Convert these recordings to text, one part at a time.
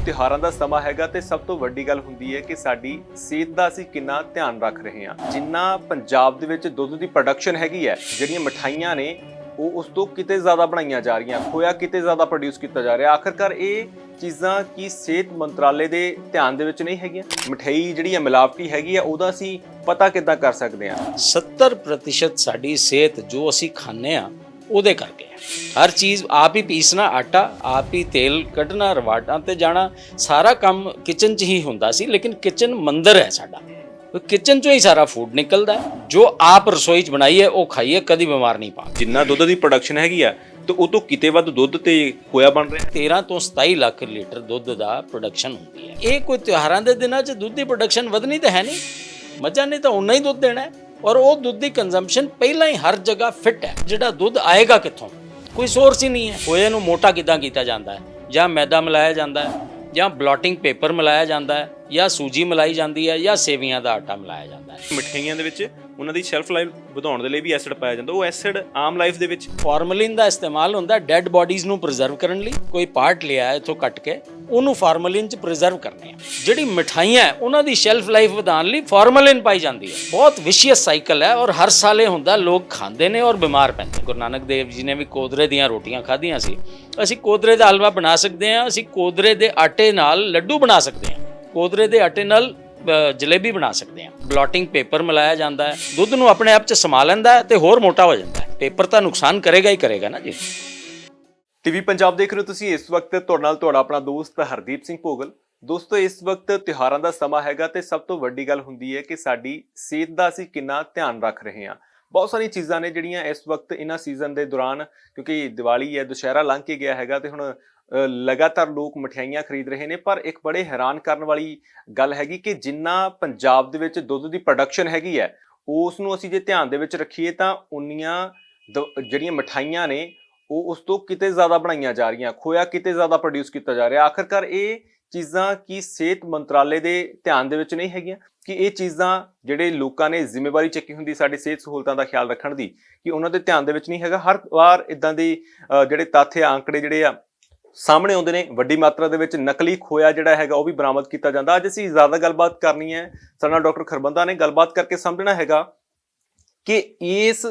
ਤਿਉਹਾਰਾਂ ਦਾ ਸਮਾਂ ਹੈਗਾ ਤੇ ਸਭ ਤੋਂ ਵੱਡੀ ਗੱਲ ਹੁੰਦੀ ਹੈ ਕਿ ਸਾਡੀ ਸਿਹਤ ਦਾ ਅਸੀਂ ਕਿੰਨਾ ਧਿਆਨ ਰੱਖ ਰਹੇ ਹਾਂ। ਜਿੰਨਾ ਪੰਜਾਬ ਦੇ ਵਿੱਚ ਦੁੱਧ ਦੀ ਪ੍ਰੋਡਕਸ਼ਨ ਹੈਗੀ ਹੈ, ਜਿਹੜੀਆਂ ਮਠਾਈਆਂ ਨੇ ਉਹ ਉਸ ਤੋਂ ਕਿਤੇ ਜ਼ਿਆਦਾ ਬਣਾਈਆਂ ਜਾ ਰਹੀਆਂ, ਖੋਇਆ ਕਿਤੇ ਜ਼ਿਆਦਾ ਪ੍ਰੋਡਿਊਸ ਕੀਤਾ ਜਾ ਰਿਹਾ। ਆਖਰਕਾਰ ਇਹ ਚੀਜ਼ਾਂ ਕੀ ਸਿਹਤ ਮੰਤਰਾਲੇ ਦੇ ਧਿਆਨ ਦੇ ਵਿੱਚ ਨਹੀਂ ਹੈਗੀਆਂ? ਮਠਾਈ ਜਿਹੜੀ ਹੈ ਮਿਲਾਵਟੀ ਹੈਗੀ ਆ, ਉਹਦਾ ਅਸੀਂ ਪਤਾ ਕਿੱਦਾਂ ਕਰ ਸਕਦੇ ਹਾਂ? 70% ਸਾਡੀ ਸਿਹਤ ਜੋ ਅਸੀਂ ਖਾਂਦੇ ਆ ਉਹਦੇ ਕਰਕੇ ਹਰ ਚੀਜ਼ ਆਪ ਹੀ ਪੀਸਣਾ, ਆਟਾ ਆਪ ਹੀ, ਤੇਲ ਕੱਢਣਾ, ਰਵਾਟਾਂ ਤੇ ਜਾਣਾ, ਸਾਰਾ ਕੰਮ ਕਿਚਨ 'ਚ ਹੀ ਹੁੰਦਾ ਸੀ। ਲੇਕਿਨ ਕਿਚਨ ਮੰਦਰ ਹੈ ਸਾਡਾ, ਕਿਚਨ 'ਚੋਂ ਹੀ ਸਾਰਾ ਫੂਡ ਨਿਕਲਦਾ ਹੈ। ਜੋ ਆਪ ਰਸੋਈ 'ਚ ਬਣਾਈਏ ਉਹ ਖਾਈਏ, ਕਦੀ ਬਿਮਾਰ ਨਹੀਂ ਪਾਉਂਦੇ। ਜਿੰਨਾ ਦੁੱਧ ਦੀ ਪ੍ਰੋਡਕਸ਼ਨ ਹੈਗੀ ਆ ਤੇ ਉਹ ਤੋਂ ਕਿਤੇ ਵੱਧ ਦੁੱਧ ਤੇ ਖੋਇਆ ਬਣ ਰਿਹਾ। 13 ਤੋਂ 27 ਲੱਖ ਲੀਟਰ ਦੁੱਧ ਦਾ ਪ੍ਰੋਡਕਸ਼ਨ ਹੁੰਦੀ ਹੈ। ਇਹ ਕੋਈ ਤਿਉਹਾਰਾਂ ਦੇ ਦਿਨਾਂ 'ਚ ਦੁੱਧ ਦੀ ਪ੍ਰੋਡਕਸ਼ਨ ਵਧਣੀ ਤਾਂ ਹੈ ਨਹੀਂ, ਮੱਝਾਂ ਨੇ ਤਾਂ ਉਨਾ ਹੀ ਦੁੱਧ ਦੇਣਾ ਹੈ। ਔਰ ਉਹ ਦੁੱਧ ਦੀ ਕੰਜ਼ੰਪਸ਼ਨ ਪਹਿਲਾਂ ਹੀ ਹਰ ਜਗ੍ਹਾ ਫਿੱਟ ਹੈ। ਜਿਹੜਾ ਦੁੱਧ ਆਏਗਾ ਕਿੱਥੋਂ? ਕੋਈ ਸੋਰਸ ਹੀ ਨਹੀਂ ਹੈ। ਖੋਏ ਨੂੰ ਮੋਟਾ ਕਿੱਦਾਂ ਕੀਤਾ ਜਾਂਦਾ ਹੈ? ਜਾਂ ਮੈਦਾ ਮਿਲਾਇਆ ਜਾਂਦਾ ਹੈ, ਜਾਂ ਬਲੌਟਿੰਗ ਪੇਪਰ ਮਿਲਾਇਆ ਜਾਂਦਾ ਹੈ, ਜਾਂ ਸੂਜੀ ਮਿਲਾਈ ਜਾਂਦੀ ਹੈ, ਜਾਂ ਸੇਵੀਆਂ ਦਾ ਆਟਾ ਮਿਲਾਇਆ ਜਾਂਦਾ ਹੈ। ਮਠਿਆਈਆਂ ਦੇ ਵਿੱਚ ਉਹਨਾਂ ਦੀ ਸ਼ੈਲਫ ਲਾਈਫ ਵਧਾਉਣ ਦੇ ਲਈ ਵੀ ਐਸਿਡ ਪਾਇਆ ਜਾਂਦਾ। ਉਹ ਐਸਿਡ ਆਮ ਲਾਈਫ ਦੇ ਵਿੱਚ ਫਾਰਮਲਿਨ ਦਾ ਇਸਤੇਮਾਲ ਹੁੰਦਾ ਡੈਡ ਬਾਡੀਜ਼ ਨੂੰ ਪ੍ਰੀਜ਼ਰਵ ਕਰਨ ਲਈ। ਕੋਈ ਪਾਰਟ ਲਿਆ ਇੱਥੋਂ ਕੱਟ ਕੇ ਉਹਨੂੰ ਫਾਰਮਲਿਨ 'ਚ ਪ੍ਰੀਜ਼ਰਵ ਕਰਨੇ ਆ। ਜਿਹੜੀ ਮਿਠਾਈਆਂ ਉਹਨਾਂ ਦੀ ਸ਼ੈਲਫ ਲਾਈਫ ਵਧਾਉਣ ਲਈ ਫਾਰਮਲਿਨ ਪਾਈ ਜਾਂਦੀ ਹੈ। ਬਹੁਤ ਵਿਸ਼ੀਅਸ ਸਾਈਕਲ ਹੈ ਔਰ ਹਰ ਸਾਲ ਇਹ ਹੁੰਦਾ, ਲੋਕ ਖਾਂਦੇ ਨੇ ਔਰ ਬਿਮਾਰ ਪੈਂਦੇ। ਗੁਰੂ ਨਾਨਕ ਦੇਵ ਜੀ ਨੇ ਵੀ ਕੋਦਰੇ ਦੀਆਂ ਰੋਟੀਆਂ ਖਾਧੀਆਂ ਸੀ। ਅਸੀਂ ਕੋਦਰੇ ਦਾ ਹਲਵਾ ਬਣਾ ਸਕਦੇ ਹਾਂ, ਅਸੀਂ ਕੋਦਰੇ ਦੇ ਆਟੇ ਨਾਲ ਲੱਡੂ ਬਣਾ ਸਕਦੇ ਹਾਂ, ਕੋਦਰੇ ਦੇ ਆਟੇ ਨਾਲ ਜਲੇਬੀ ਬਣਾ ਸਕਦੇ ਹਾਂ। ਬਲੌਟਿੰਗ ਪੇਪਰ ਮਿਲਾਇਆ ਜਾਂਦਾ ਹੈ, ਦੁੱਧ ਨੂੰ ਆਪਣੇ ਆਪ 'ਚ ਸਮਾ ਲੈਂਦਾ ਹੈ ਤੇ ਹੋਰ ਮੋਟਾ ਹੋ ਜਾਂਦਾ ਹੈ। ਪੇਪਰ ਤਾਂ ਨੁਕਸਾਨ ਕਰੇਗਾ ਹੀ ਕਰੇਗਾ ਨਾ ਜੀ। ਟੀਵੀ ਪੰਜਾਬ ਦੇਖ ਰਹੇ ਹੋ ਤੁਸੀਂ। ਇਸ ਵਕਤ ਤੁਹਾਡੇ ਨਾਲ ਤੁਹਾਡਾ ਆਪਣਾ ਦੋਸਤ ਹਰਦੀਪ ਸਿੰਘ ਭੋਗਲ। ਦੋਸਤੋ, ਇਸ ਵਕਤ ਤਿਉਹਾਰਾਂ ਦਾ ਸਮਾਂ ਹੈਗਾ ਤੇ ਸਭ ਤੋਂ ਵੱਡੀ ਗੱਲ ਹੁੰਦੀ ਹੈ ਕਿ ਸਾਡੀ ਸਿਹਤ ਦਾ ਅਸੀਂ ਕਿੰਨਾ ਧਿਆਨ ਰੱਖ ਰਹੇ ਹਾਂ। ਬਹੁਤ ਸਾਰੀਆਂ ਚੀਜ਼ਾਂ ਨੇ ਜਿਹੜੀਆਂ ਇਸ ਵਕਤ ਇਹਨਾਂ ਸੀਜ਼ਨ ਦੇ ਦੌਰਾਨ, ਕਿਉਂਕਿ ਦੀਵਾਲੀ ਹੈ, ਦੁਸ਼ਹਿਰਾ ਲੰਘ ਕੇ ਗਿਆ ਹੈਗਾ ਤੇ ਹੁਣ ਲਗਾਤਾਰ ਲੋਕ ਮਠਿਆਈਆਂ ਖਰੀਦ ਰਹੇ ਨੇ। ਪਰ ਇੱਕ ਬੜੇ ਹੈਰਾਨ ਕਰਨ ਵਾਲੀ ਗੱਲ ਹੈਗੀ ਕਿ ਜਿੰਨਾ ਪੰਜਾਬ ਦੇ ਵਿੱਚ ਦੁੱਧ ਦੀ ਪ੍ਰੋਡਕਸ਼ਨ ਹੈਗੀ ਹੈ, ਉਸ ਨੂੰ ਅਸੀਂ ਜੇ ਧਿਆਨ ਦੇ ਵਿੱਚ ਰੱਖੀਏ ਤਾਂ ਉਨੀਆਂ ਜਿਹੜੀਆਂ ਮਠਾਈਆਂ ਨੇ ਉਹ ਉਸ ਤੋਂ ਕਿਤੇ ਜ਼ਿਆਦਾ ਬਣਾਈਆਂ ਜਾ ਰਹੀਆਂ, ਖੋਇਆ ਕਿਤੇ ਜ਼ਿਆਦਾ ਪ੍ਰੋਡਿਊਸ ਕੀਤਾ ਜਾ ਰਿਹਾ। ਆਖਰਕਾਰ ਇਹ ਚੀਜ਼ਾਂ ਕੀ ਸਿਹਤ ਮੰਤਰਾਲੇ ਦੇ ਧਿਆਨ ਦੇ ਵਿੱਚ ਨਹੀਂ ਹੈਗੀਆਂ? ਕਿ ਇਹ ਚੀਜ਼ਾਂ ਜਿਹੜੇ ਲੋਕਾਂ ਨੇ ਜ਼ਿੰਮੇਵਾਰੀ ਚੱਕੀ ਹੁੰਦੀ ਸਾਡੀ ਸਿਹਤ ਸਹੂਲਤਾਂ ਦਾ ਖਿਆਲ ਰੱਖਣ ਦੀ, ਕਿ ਉਹਨਾਂ ਦੇ ਧਿਆਨ ਦੇ ਵਿੱਚ ਨਹੀਂ ਹੈਗਾ? ਹਰ ਵਾਰ ਇਦਾਂ ਦੇ ਜਿਹੜੇ ਤੱਥ ਆ, ਆંકੜੇ ਜਿਹੜੇ ਆ ਸਾਹਮਣੇ ਆਉਂਦੇ ਨੇ। ਵੱਡੀ ਮਾਤਰਾ ਦੇ ਵਿੱਚ ਨਕਲੀ ਖੋਇਆ ਜਿਹੜਾ ਹੈਗਾ ਉਹ ਵੀ ਬਰਾਮਦ ਕੀਤਾ ਜਾਂਦਾ। ਅੱਜ ਅਸੀਂ ਜ਼ਿਆਦਾ ਗੱਲਬਾਤ ਕਰਨੀ ਹੈ ਸਾਡੇ ਨਾਲ ਡਾਕਟਰ ਖਰਬੰਦਾ ਨੇ। ਗੱਲਬਾਤ ਕਰਕੇ ਸਮਝਣਾ ਹੈਗਾ ਕਿ ਇਸ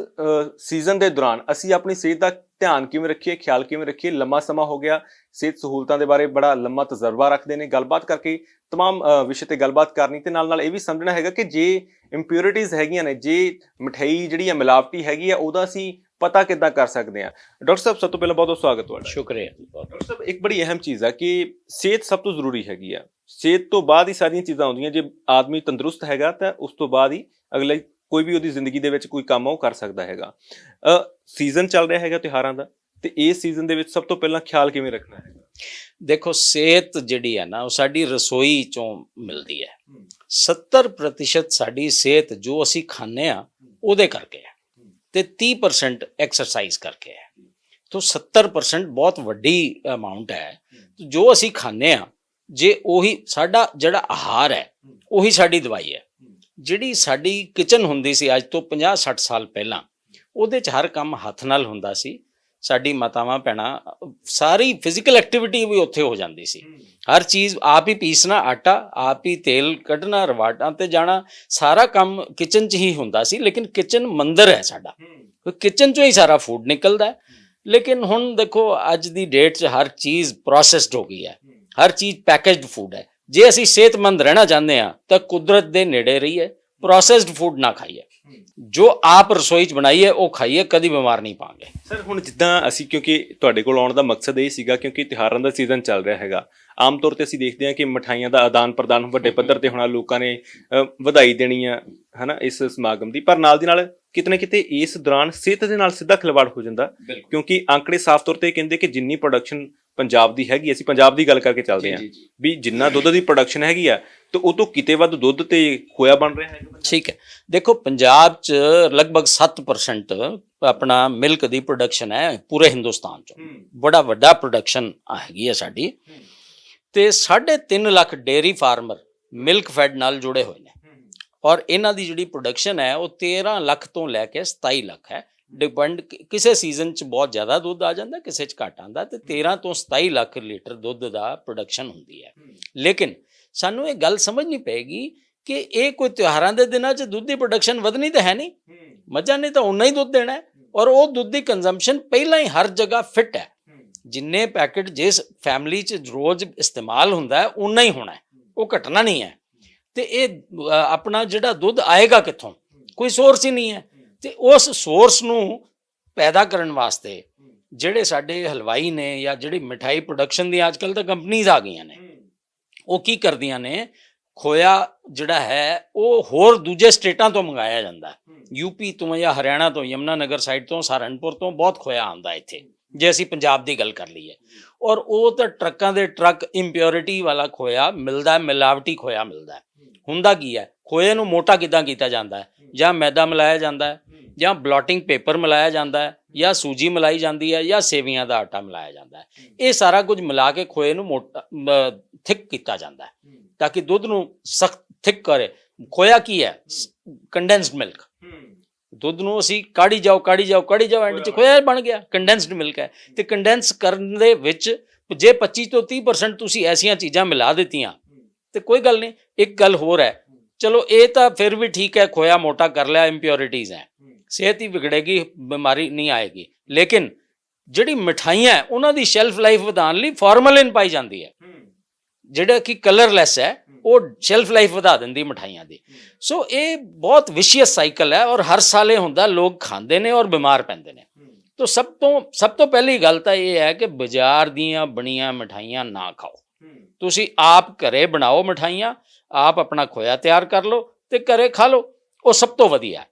ਸੀਜ਼ਨ ਦੇ ਦੌਰਾਨ ਅਸੀਂ ਆਪਣੀ ਸਿਹਤ ਦਾ ਧਿਆਨ ਕਿਵੇਂ ਰੱਖੀਏ, ਖਿਆਲ ਕਿਵੇਂ ਰੱਖੀਏ। ਲੰਮਾ ਸਮਾਂ ਹੋ ਗਿਆ, ਸਿਹਤ ਸਹੂਲਤਾਂ ਦੇ ਬਾਰੇ ਬੜਾ ਲੰਮਾ ਤਜਰਬਾ ਰੱਖਦੇ ਨੇ। ਗੱਲਬਾਤ ਕਰਕੇ ਤਮਾਮ ਵਿਸ਼ੇ ਤੇ ਗੱਲਬਾਤ ਕਰਨੀ ਤੇ ਨਾਲ ਇਹ ਵੀ ਸਮਝਣਾ ਹੈਗਾ ਕਿ ਜੇ ਇੰਪਿਓਰਿਟੀਜ਼ ਹੈਗੀਆਂ ਨੇ, ਜੇ ਮਠਿਆਈ ਜਿਹੜੀ ਹੈ ਮਿਲਾਵਟੀ ਹੈਗੀ ਆ, ਉਹਦਾ ਅਸੀਂ ਪਤਾ ਕਿੱਦਾਂ ਕਰ ਸਕਦੇ ਹਾਂ? ਡਾਕਟਰ ਸਾਹਿਬ, ਸਭ ਤੋਂ ਪਹਿਲਾਂ ਬਹੁਤ ਬਹੁਤ ਸਵਾਗਤ ਤੁਹਾਡਾ। ਸ਼ੁਕਰੀਆ ਡਾਕਟਰ ਸਾਹਿਬ, ਇੱਕ ਬੜੀ ਅਹਿਮ ਚੀਜ਼ ਹੈ ਕਿ ਸਿਹਤ ਸਭ ਤੋਂ ਜ਼ਰੂਰੀ ਹੈਗੀ ਆ। ਸਿਹਤ ਤੋਂ ਬਾਅਦ ਹੀ ਸਾਰੀਆਂ ਚੀਜ਼ਾਂ ਆਉਂਦੀਆਂ। ਜੇ ਆਦਮੀ ਤੰਦਰੁਸਤ ਹੈਗਾ ਤਾਂ ਉਸ ਤੋਂ ਬਾਅਦ ਹੀ ਅਗਲੇ ਕੋਈ ਵੀ ਉਹਦੀ ਜ਼ਿੰਦਗੀ ਦੇ ਵਿੱਚ ਕੋਈ ਕੰਮ ਉਹ ਕਰ ਸਕਦਾ ਹੈਗਾ। ਸੀਜ਼ਨ ਚੱਲ ਰਿਹਾ ਹੈਗਾ ਤਿਉਹਾਰਾਂ ਦਾ, ਤੇ ਇਸ ਸੀਜ਼ਨ ਦੇ ਵਿੱਚ ਸਭ ਤੋਂ ਪਹਿਲਾਂ ਖਿਆਲ ਕਿਵੇਂ ਰੱਖਣਾ ਹੈਗਾ? ਦੇਖੋ, ਸਿਹਤ ਜਿਹੜੀ ਹੈ ਨਾ ਉਹ ਸਾਡੀ ਰਸੋਈ ਚੋਂ ਮਿਲਦੀ ਹੈ। 70% ਸਾਡੀ ਸਿਹਤ ਜੋ ਅਸੀਂ ਖਾਂਦੇ ਆ ਉਹਦੇ ਕਰਕੇ ਹੈ ਤੇ 30% ਐਕਸਰਸਾਈਜ਼ ਕਰਕੇ ਹੈ। ਤਾਂ 70% ਬਹੁਤ ਵੱਡੀ ਅਮਾਊਂਟ ਹੈ। ਜੋ ਅਸੀਂ ਖਾਂਦੇ ਆ, ਜੇ ਉਹੀ ਸਾਡਾ ਜਿਹੜਾ ਆਹਾਰ ਹੈ ਉਹੀ ਸਾਡੀ ਦਵਾਈ ਹੈ। ਜਿਹੜੀ ਸਾਡੀ ਕਿਚਨ ਹੁੰਦੀ ਸੀ ਅੱਜ ਤੋਂ 50-60 ਸਾਲ ਪਹਿਲਾਂ, ਉਹਦੇ 'ਚ ਹਰ ਕੰਮ ਹੱਥ ਨਾਲ ਹੁੰਦਾ ਸੀ। ਸਾਡੀ ਮਾਤਾਵਾਂ ਭੈਣਾਂ ਸਾਰੀ ਫਿਜ਼ੀਕਲ ਐਕਟੀਵਿਟੀ ਵੀ ਉੱਥੇ ਹੋ ਜਾਂਦੀ ਸੀ। ਹਰ ਚੀਜ਼ ਆਪ ਹੀ ਪੀਸਣਾ, ਆਟਾ ਆਪ ਹੀ, ਤੇਲ ਕੱਢਣਾ, ਰਵਾਟਾਂ ਤੇ ਜਾਣਾ, ਸਾਰਾ ਕੰਮ ਕਿਚਨ 'ਚ ਹੀ ਹੁੰਦਾ ਸੀ। ਲੇਕਿਨ ਕਿਚਨ ਮੰਦਰ ਹੈ ਸਾਡਾ, ਕਿਚਨ 'ਚੋਂ ਹੀ ਸਾਰਾ ਫੂਡ ਨਿਕਲਦਾ ਹੈ। ਲੇਕਿਨ ਹੁਣ ਦੇਖੋ, ਅੱਜ ਦੀ ਡੇਟ 'ਚ ਹਰ ਚੀਜ਼ ਪ੍ਰੋਸੈਸਡ ਹੋ ਗਈ ਹੈ, ਹਰ ਚੀਜ਼ ਪੈਕੇਜਡ ਫੂਡ ਹੈ। ਜੇ ਅਸੀਂ ਸਿਹਤਮੰਦ ਰਹਿਣਾ ਚਾਹੁੰਦੇ ਹਾਂ ਤਾਂ ਕੁਦਰਤ ਦੇ ਨੇੜੇ ਰਹੀਏ, ਪ੍ਰੋਸੈਸਡ ਫੂਡ ਨਾ ਖਾਈਏ, ਜੋ ਆਪ ਰਸੋਈ 'ਚ ਬਣਾਈਏ ਉਹ ਖਾਈਏ, ਕਦੀ ਬਿਮਾਰ ਨਹੀਂ ਪਾਵਾਂਗੇ। ਸਰ, ਹੁਣ ਜਿੱਦਾਂ ਅਸੀਂ, ਕਿਉਂਕਿ ਤੁਹਾਡੇ ਕੋਲ ਆਉਣ ਦਾ ਮਕਸਦ ਇਹ ਸੀਗਾ ਕਿਉਂਕਿ ਤਿਉਹਾਰਾਂ ਦਾ ਸੀਜ਼ਨ ਚੱਲ ਰਿਹਾ ਹੈਗਾ। ਆਮ ਤੌਰ ਤੇ ਅਸੀਂ ਦੇਖਦੇ ਹਾਂ ਕਿ ਮਠਾਈਆਂ ਦਾ ਆਦਾਨ ਪ੍ਰਦਾਨ ਵੱਡੇ ਪੱਧਰ ਤੇ ਹੋਣਾ, ਲੋਕਾਂ ਨੇ ਵਧਾਈ ਦੇਣੀ ਆ, ਹੈ ਨਾ, ਇਸ ਸਮਾਗਮ ਦੀ। ਪਰ ਨਾਲ ਦੀ ਨਾਲ ਕਿਤੇ ਨਾ ਕਿਤੇ ਇਸ ਦੌਰਾਨ ਸਿਹਤ ਦੇ ਨਾਲ ਸਿੱਧਾ ਖਿਲਵਾੜ ਹੋ ਜਾਂਦਾ, ਕਿਉਂਕਿ ਆંકੜੇ ਸਾਫ਼ ਤੌਰ ਤੇ ਕਹਿੰਦੇ ਕਿ ਜਿੰਨੀ ਪ੍ਰੋਡਕਸ਼ਨ ਪੰਜਾਬ ਦੀ ਹੈਗੀ, ਅਸੀਂ ਪੰਜਾਬ ਦੀ ਗੱਲ ਕਰਕੇ ਚੱਲਦੇ ਹਾਂ, ਵੀ ਜਿੰਨਾ ਦੁੱਧ ਦੀ ਪ੍ਰੋਡਕਸ਼ਨ ਹੈਗੀ ਆ ਤੇ ਉਹ ਤੋਂ ਕਿਤੇ ਵੱਧ ਦੁੱਧ ਤੇ ਖੋਇਆ ਬਣ ਰਿਹਾ ਹੈ। ਠੀਕ ਹੈ, ਦੇਖੋ ਪੰਜਾਬ 'ਚ ਲਗਭਗ 7% ਆਪਣਾ ਮਿਲਕ ਦੀ ਪ੍ਰੋਡਕਸ਼ਨ ਹੈ ਪੂਰੇ ਹਿੰਦੁਸਤਾਨ 'ਚ। ਬੜਾ ਵੱਡਾ ਪ੍ਰੋਡਕਸ਼ਨ ਹੈਗੀ ਹੈ ਸਾਡੀ। ਤੇ 3.5 lakh dairy farmer milk fed ਨਾਲ ਜੁੜੇ ਹੋਏ ਨੇ ਔਰ ਇਹਨਾਂ ਦੀ ਜਿਹੜੀ ਪ੍ਰੋਡਕਸ਼ਨ ਹੈ ਉਹ 13 ਲੱਖ ਤੋਂ ਲੈ ਕੇ 27 ਲੱਖ ਹੈ। ਡਿਪੈਂਡ, ਕਿਸੇ ਸੀਜ਼ਨ 'ਚ ਬਹੁਤ ਜ਼ਿਆਦਾ ਦੁੱਧ ਆ ਜਾਂਦਾ, ਕਿਸੇ 'ਚ ਘੱਟ ਆਉਂਦਾ, ਤੇ 13 ਤੋਂ 27 ਲੱਖ ਲੀਟਰ ਦੁੱਧ ਦਾ ਪ੍ਰੋਡਕਸ਼ਨ ਹੁੰਦੀ ਹੈ। ਲੇਕਿਨ ਸਾਨੂੰ ਇਹ ਗੱਲ ਸਮਝਣੀ ਪਏਗੀ ਕਿ ਇਹ ਕੋਈ ਤਿਉਹਾਰਾਂ ਦੇ ਦਿਨਾਂ 'ਚ ਦੁੱਧ ਦੀ ਪ੍ਰੋਡਕਸ਼ਨ ਵਧਣੀ ਤਾਂ ਹੈ ਨਹੀਂ, ਮੱਝਾਂ ਨੇ ਤਾਂ ਉਨਾ ਹੀ ਦੁੱਧ ਦੇਣਾ ਹੈ, ਔਰ ਉਹ ਦੁੱਧ ਦੀ ਕੰਜ਼ੰਪਸ਼ਨ ਪਹਿਲਾਂ ਹੀ ਹਰ ਜਗ੍ਹਾ ਫਿੱਟ ਹੈ। ਜਿੰਨੇ ਪੈਕਟ ਜਿਸ ਫੈਮਿਲੀ 'ਚ ਰੋਜ਼ ਇਸਤੇਮਾਲ ਹੁੰਦਾ ਹੈ ਉਨਾ ਹੀ ਹੋਣਾ ਹੈ, ਉਹ ਘਟਣਾ ਨਹੀਂ ਹੈ। ਤੇ ਇਹ ਆਪਣਾ ਜਿਹੜਾ ਦੁੱਧ ਆਏਗਾ ਕਿੱਥੋਂ, ਕੋਈ ਸੋਰਸ ਹੀ ਨਹੀਂ ਹੈ। ਤੇ ਉਸ ਸੋਰਸ ਨੂੰ ਪੈਦਾ ਕਰਨ ਵਾਸਤੇ ਜਿਹੜੇ ਸਾਡੇ ਹਲਵਾਈ ਨੇ ਜਾਂ ਜਿਹੜੀ ਮਿਠਾਈ ਪ੍ਰੋਡਕਸ਼ਨ ਦੀਆਂ ਅੱਜ ਕੱਲ੍ਹ ਤਾਂ ਕੰਪਨੀਜ਼ ਆ ਗਈਆਂ ਨੇ, ਉਹ ਕੀ ਕਰਦੀਆਂ ਨੇ, ਖੋਇਆ ਜਿਹੜਾ ਹੈ ਉਹ ਹੋਰ ਦੂਜੇ ਸਟੇਟਾਂ ਤੋਂ ਮੰਗਾਇਆ ਜਾਂਦਾ, ਯੂਪੀ ਤੋਂ ਜਾਂ ਹਰਿਆਣਾ ਤੋਂ, ਯਮੁਨਾ ਨਗਰ ਸਾਈਡ ਤੋਂ, ਸਹਾਰਨਪੁਰ ਤੋਂ ਬਹੁਤ ਖੋਇਆ ਆਉਂਦਾ ਇੱਥੇ, ਜੇ ਅਸੀਂ ਪੰਜਾਬ ਦੀ ਗੱਲ ਕਰ ਲਈਏ। ਔਰ ਉਹ ਤਾਂ ਟਰੱਕਾਂ ਦੇ ਟਰੱਕ ਇੰਪਿਓਰਿਟੀ ਵਾਲਾ ਖੋਇਆ ਮਿਲਦਾ, ਮਿਲਾਵਟੀ ਖੋਇਆ ਮਿਲਦਾ। ਹੁੰਦਾ ਕੀ ਹੈ, ਖੋਏ ਨੂੰ ਮੋਟਾ ਕਿੱਦਾਂ ਕੀਤਾ ਜਾਂਦਾ ਹੈ, ਜਾਂ ਮੈਦਾ ਮਿਲਾਇਆ ਜਾਂਦਾ ਹੈ, ਜਾਂ ਬਲੋਟਿੰਗ ਪੇਪਰ ਮਿਲਾਇਆ ਜਾਂਦਾ ਹੈ, ਜਾਂ ਸੂਜੀ ਮਿਲਾਈ ਜਾਂਦੀ ਹੈ, ਜਾਂ ਸੇਵੀਆਂ ਦਾ ਆਟਾ ਮਿਲਾਇਆ ਜਾਂਦਾ ਹੈ। ਇਹ ਸਾਰਾ ਕੁਝ ਮਿਲਾ ਕੇ ਖੋਏ ਨੂੰ ਮੋਟਾ ਥਿਕ ਕੀਤਾ ਜਾਂਦਾ ਹੈ ਤਾਂ ਕਿ ਦੁੱਧ ਨੂੰ ਸਖਤ ਥਿਕ ਕਰੇ। ਖੋਇਆ ਕੀ ਹੈ, ਕੰਡੈਂਸਡ ਮਿਲਕ। ਦੁੱਧ ਨੂੰ ਅਸੀਂ ਕਾੜੀ ਜਾਓ ਕਾੜੀ ਜਾਓ ਕਾੜੀ ਜਾਓ, ਐਂਡ 'ਚ ਖੋਇਆ ਬਣ ਗਿਆ, ਕੰਡੈਂਸਡ ਮਿਲਕ ਹੈ। ਤੇ ਕੰਡੈਂਸ ਕਰਨ ਦੇ ਵਿੱਚ ਜੇ 25 ਤੋਂ 30% ਤੁਸੀਂ ਐਸੀਆਂ ਚੀਜ਼ਾਂ ਮਿਲਾ ਦਿੱਤੀਆਂ ਤੇ ਕੋਈ ਗੱਲ ਨਹੀਂ। ਇੱਕ ਗੱਲ ਹੋਰ ਹੈ, ਚਲੋ ਇਹ ਤਾਂ ਫਿਰ ਵੀ ਠੀਕ ਹੈ, ਖੋਇਆ ਮੋਟਾ ਕਰ ਲਿਆ, ਇੰਪਿਓਰਿਟੀਜ਼ ਹੈ, ਸਿਹਤ ਹੀ ਵਿਗੜੇਗੀ, ਬਿਮਾਰੀ ਨਹੀਂ ਆਏਗੀ। ਲੇਕਿਨ ਜਿਹੜੀ ਮਿਠਾਈਆਂ ਉਹਨਾਂ ਦੀ ਸ਼ੈਲਫ ਲਾਈਫ ਵਧਾਉਣ ਲਈ ਫਾਰਮਲਿਨ ਪਾਈ ਜਾਂਦੀ ਹੈ, ਜਿਹੜਾ ਕਿ ਕਲਰਲੈਸ ਹੈ, ਉਹ ਸ਼ੈਲਫ ਲਾਈਫ ਵਧਾ ਦਿੰਦੀ ਮਿਠਾਈਆਂ ਦੀ। ਸੋ ਇਹ ਬਹੁਤ ਵਿਸ਼ੀਅਸ ਸਾਈਕਲ ਹੈ, ਔਰ ਹਰ ਸਾਲ ਇਹ ਹੁੰਦਾ, ਲੋਕ ਖਾਂਦੇ ਨੇ ਔਰ ਬਿਮਾਰ ਪੈਂਦੇ ਨੇ। ਤਾਂ ਸਭ ਤੋਂ ਪਹਿਲੀ ਗੱਲ ਤਾਂ ਇਹ ਹੈ ਕਿ ਬਾਜ਼ਾਰ ਦੀਆਂ ਬਣੀਆਂ ਮਿਠਾਈਆਂ ਨਾ ਖਾਓ। ਤੁਸੀਂ ਆਪ ਘਰੇ ਬਣਾਓ ਮਿਠਾਈਆਂ, ਆਪ ਆਪਣਾ ਖੋਇਆ ਤਿਆਰ ਕਰ ਲਓ ਤੇ ਘਰੇ ਖਾ ਲਓ, ਉਹ ਸਭ ਤੋਂ ਵਧੀਆ।